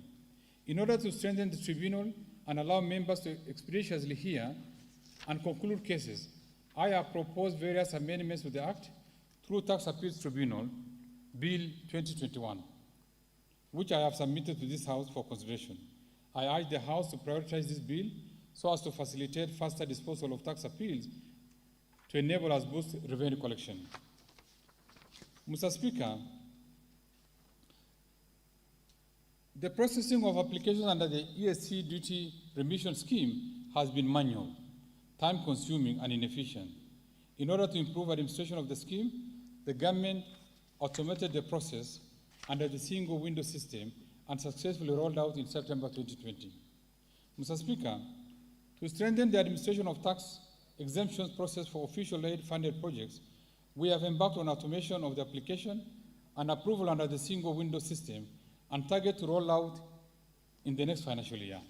In order to strengthen the tribunal and allow members to expeditiously hear and conclude cases, I have proposed various amendments to the Act through Tax Appeals Tribunal, Bill 2021, which I have submitted to this House for consideration. I urge the House to prioritize this bill so as to facilitate faster disposal of tax appeals to enable us boost revenue collection. Mr. Speaker, the processing of applications under the ESC duty remission scheme has been manual, time-consuming, and inefficient. In order to improve administration of the scheme, the government automated the process under the single window system and successfully rolled out in September 2020. Mr. Speaker, to strengthen the administration of tax exemptions process for official aid-funded projects, we have embarked on automation of the application and approval under the single window system and target to roll out in the next financial year.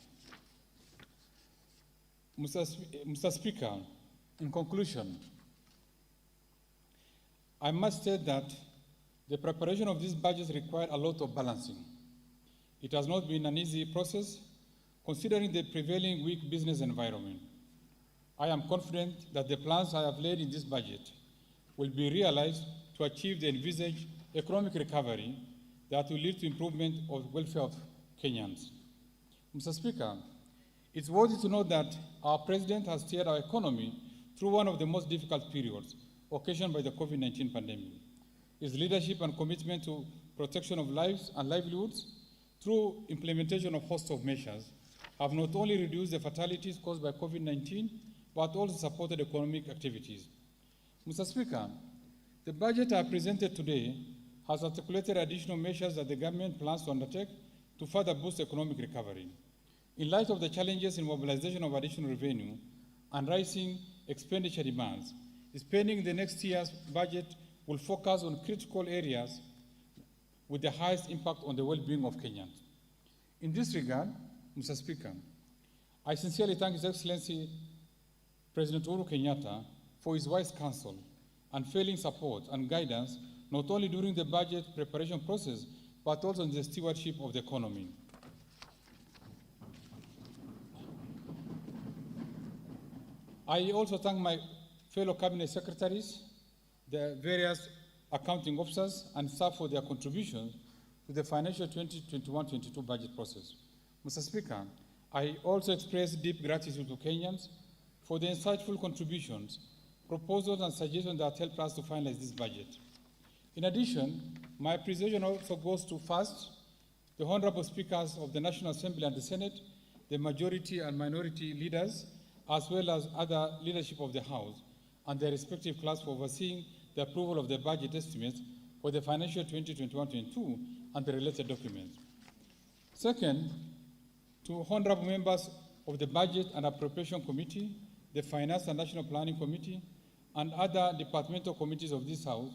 Mr. Speaker, in conclusion, I must say that the preparation of these budgets required a lot of balancing. It has not been an easy process, considering the prevailing weak business environment. I am confident that the plans I have laid in this budget will be realized to achieve the envisaged economic recovery that will lead to improvement of welfare of Kenyans. Mr. Speaker, it's worthy to note that our President has steered our economy through one of the most difficult periods occasioned by the COVID-19 pandemic. His leadership and commitment to protection of lives and livelihoods through implementation of host of measures have not only reduced the fatalities caused by COVID-19, but also supported economic activities. Mr. Speaker, the budget I presented today has articulated additional measures that the government plans to undertake to further boost economic recovery. In light of the challenges in mobilization of additional revenue and rising expenditure demands, spending in the next year's budget will focus on critical areas with the highest impact on the well-being of Kenyans. In this regard, Mr. Speaker, I sincerely thank His Excellency President Uhuru Kenyatta for his wise counsel, unfailing support and guidance, not only during the budget preparation process, but also in the stewardship of the economy. I also thank my fellow cabinet secretaries, the various accounting officers, and staff for their contributions to the financial 2021-22 budget process. Mr. Speaker, I also express deep gratitude to Kenyans for the insightful contributions, proposals, and suggestions that helped us to finalize this budget. In addition, my appreciation also goes to first, the Honorable Speakers of the National Assembly and the Senate, the majority and minority leaders, as well as other leadership of the House, and their respective class for overseeing the approval of the budget estimates for the financial 2021-22 and the related documents. Second, to honorable members of the Budget and Appropriation Committee, the Finance and National Planning Committee, and other departmental committees of this House,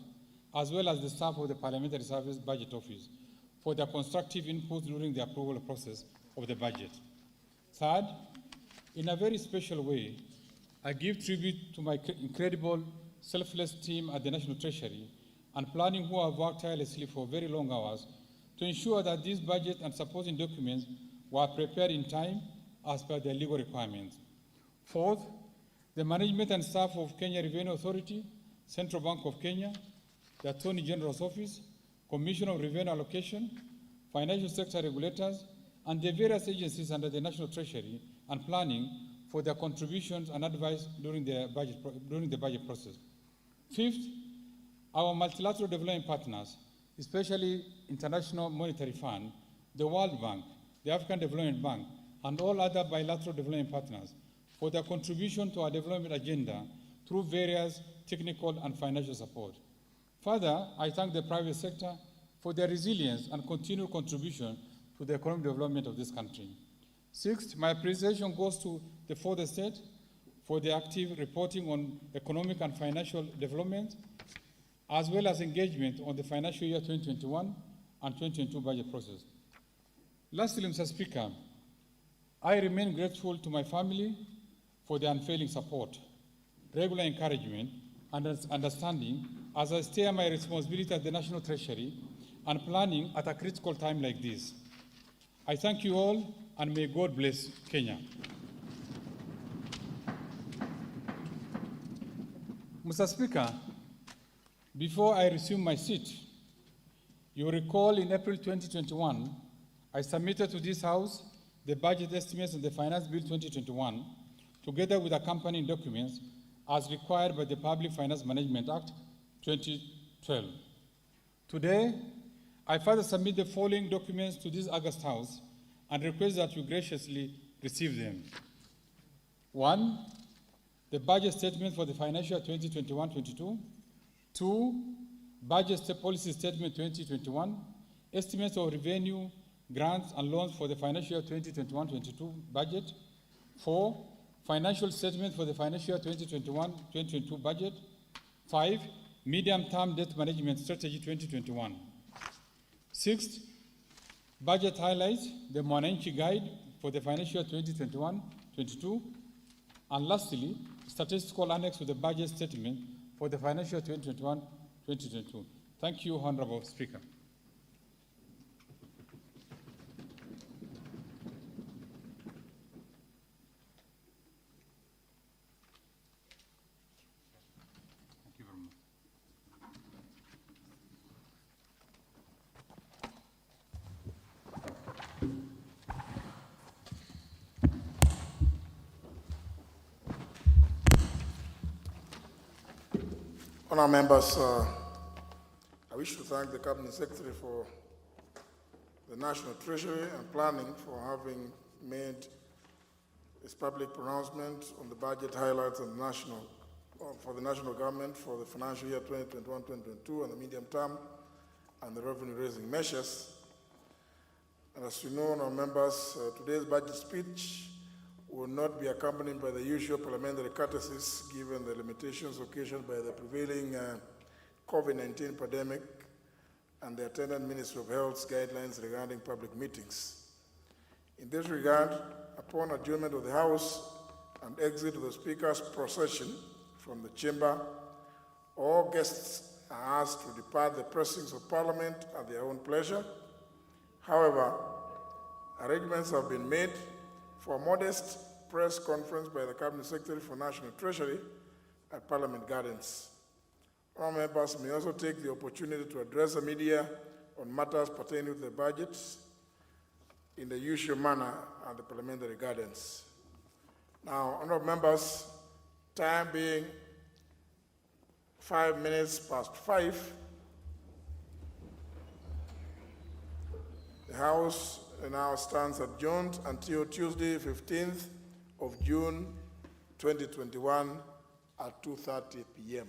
as well as the staff of the Parliamentary Service Budget Office, for their constructive input during the approval process of the budget. Third, in a very special way, I give tribute to my incredible, selfless team at the National Treasury and Planning who have worked tirelessly for very long hours to ensure that this budget and supporting documents were prepared in time as per their legal requirements. Fourth, the management and staff of Kenya Revenue Authority, Central Bank of Kenya, the Attorney General's Office, Commission of Revenue Allocation, financial sector regulators, and the various agencies under the National Treasury and Planning for their contributions and advice during the budget process. Fifth, our multilateral development partners, especially International Monetary Fund, the World Bank, the African Development Bank, and all other bilateral development partners for their contribution to our development agenda through various technical and financial support. Further, I thank the private sector for their resilience and continued contribution to the economic development of this country. Sixth, my appreciation goes to the fourth estate for the active reporting on economic and financial development, as well as engagement on the financial year 2021 and 2022 budget process. Lastly, Mr. Speaker, I remain grateful to my family for their unfailing support, regular encouragement, and understanding as I steer my responsibility at the National Treasury and Planning at a critical time like this. I thank you all, and may God bless Kenya. Mr. Speaker, before I resume my seat, you recall in April 2021, I submitted to this House the budget estimates and the Finance Bill 2021, together with accompanying documents as required by the Public Finance Management Act 2012. Today, I further submit the following documents to this August House and request that you graciously receive them. 1, the budget statement for the financial year 2021-22. 2, budget policy statement 2021, estimates of revenue, grants and loans for the financial year 2021-22 budget. 4, financial statement for the financial year 2021-2022 budget. 5, medium-term debt management strategy 2021. 6, budget highlights, the Mwananchi guide for the financial year 2021-22. And lastly, statistical annex to the budget statement for the financial year 2021-2022. Thank you, Honorable Speaker. Thank you very much. Honourable members, I wish to thank the Cabinet Secretary for the National Treasury and Planning for having made this public pronouncement on the budget highlights of for the national government for the financial year 2021-2022 and the medium term and the revenue-raising measures. And as you know, honourable members, today's budget speech will not be accompanied by the usual parliamentary courtesies given the limitations occasioned by the prevailing COVID-19 pandemic and the attendant Ministry of Health's guidelines regarding public meetings. In this regard, upon adjournment of the House and exit of the Speaker's procession from the chamber, all guests are asked to depart the precincts of Parliament at their own pleasure. However, arrangements have been made for a modest press conference by the Cabinet Secretary for National Treasury at Parliament Gardens. Our members may also take the opportunity to address the media on matters pertaining to the budget in the usual manner at the Parliamentary Gardens. Now, honourable members, time being 5 minutes past 5, the House now stands adjourned until Tuesday, 15th of June, 2021 at 2:30 p.m.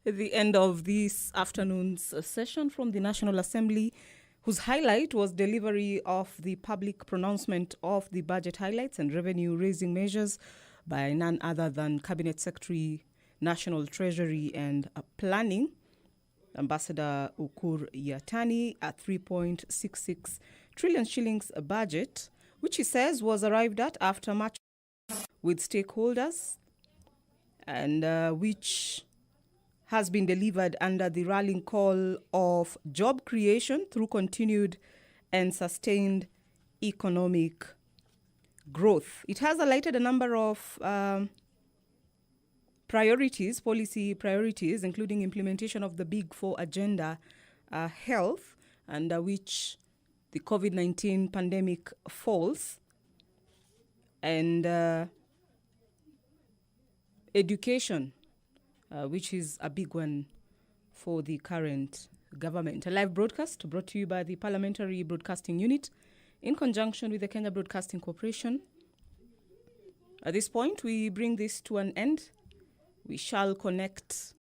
At the end of this afternoon's session from the National Assembly, whose highlight was delivery of the public pronouncement of the budget highlights and revenue-raising measures by none other than Cabinet Secretary, National Treasury and Planning, Ambassador Ukur Yatani, a 3.66 trillion shillings budget, which he says was arrived at after much with stakeholders and which has been delivered under the rallying call of job creation through continued and sustained economic growth. It has highlighted a number of priorities, policy priorities, including implementation of the Big Four agenda, health, under which the COVID-19 pandemic falls, and education, which is a big one for the current government. A live broadcast brought to you by the Parliamentary Broadcasting Unit in conjunction with the Kenya Broadcasting Corporation At this point, we bring this to an end. We shall connect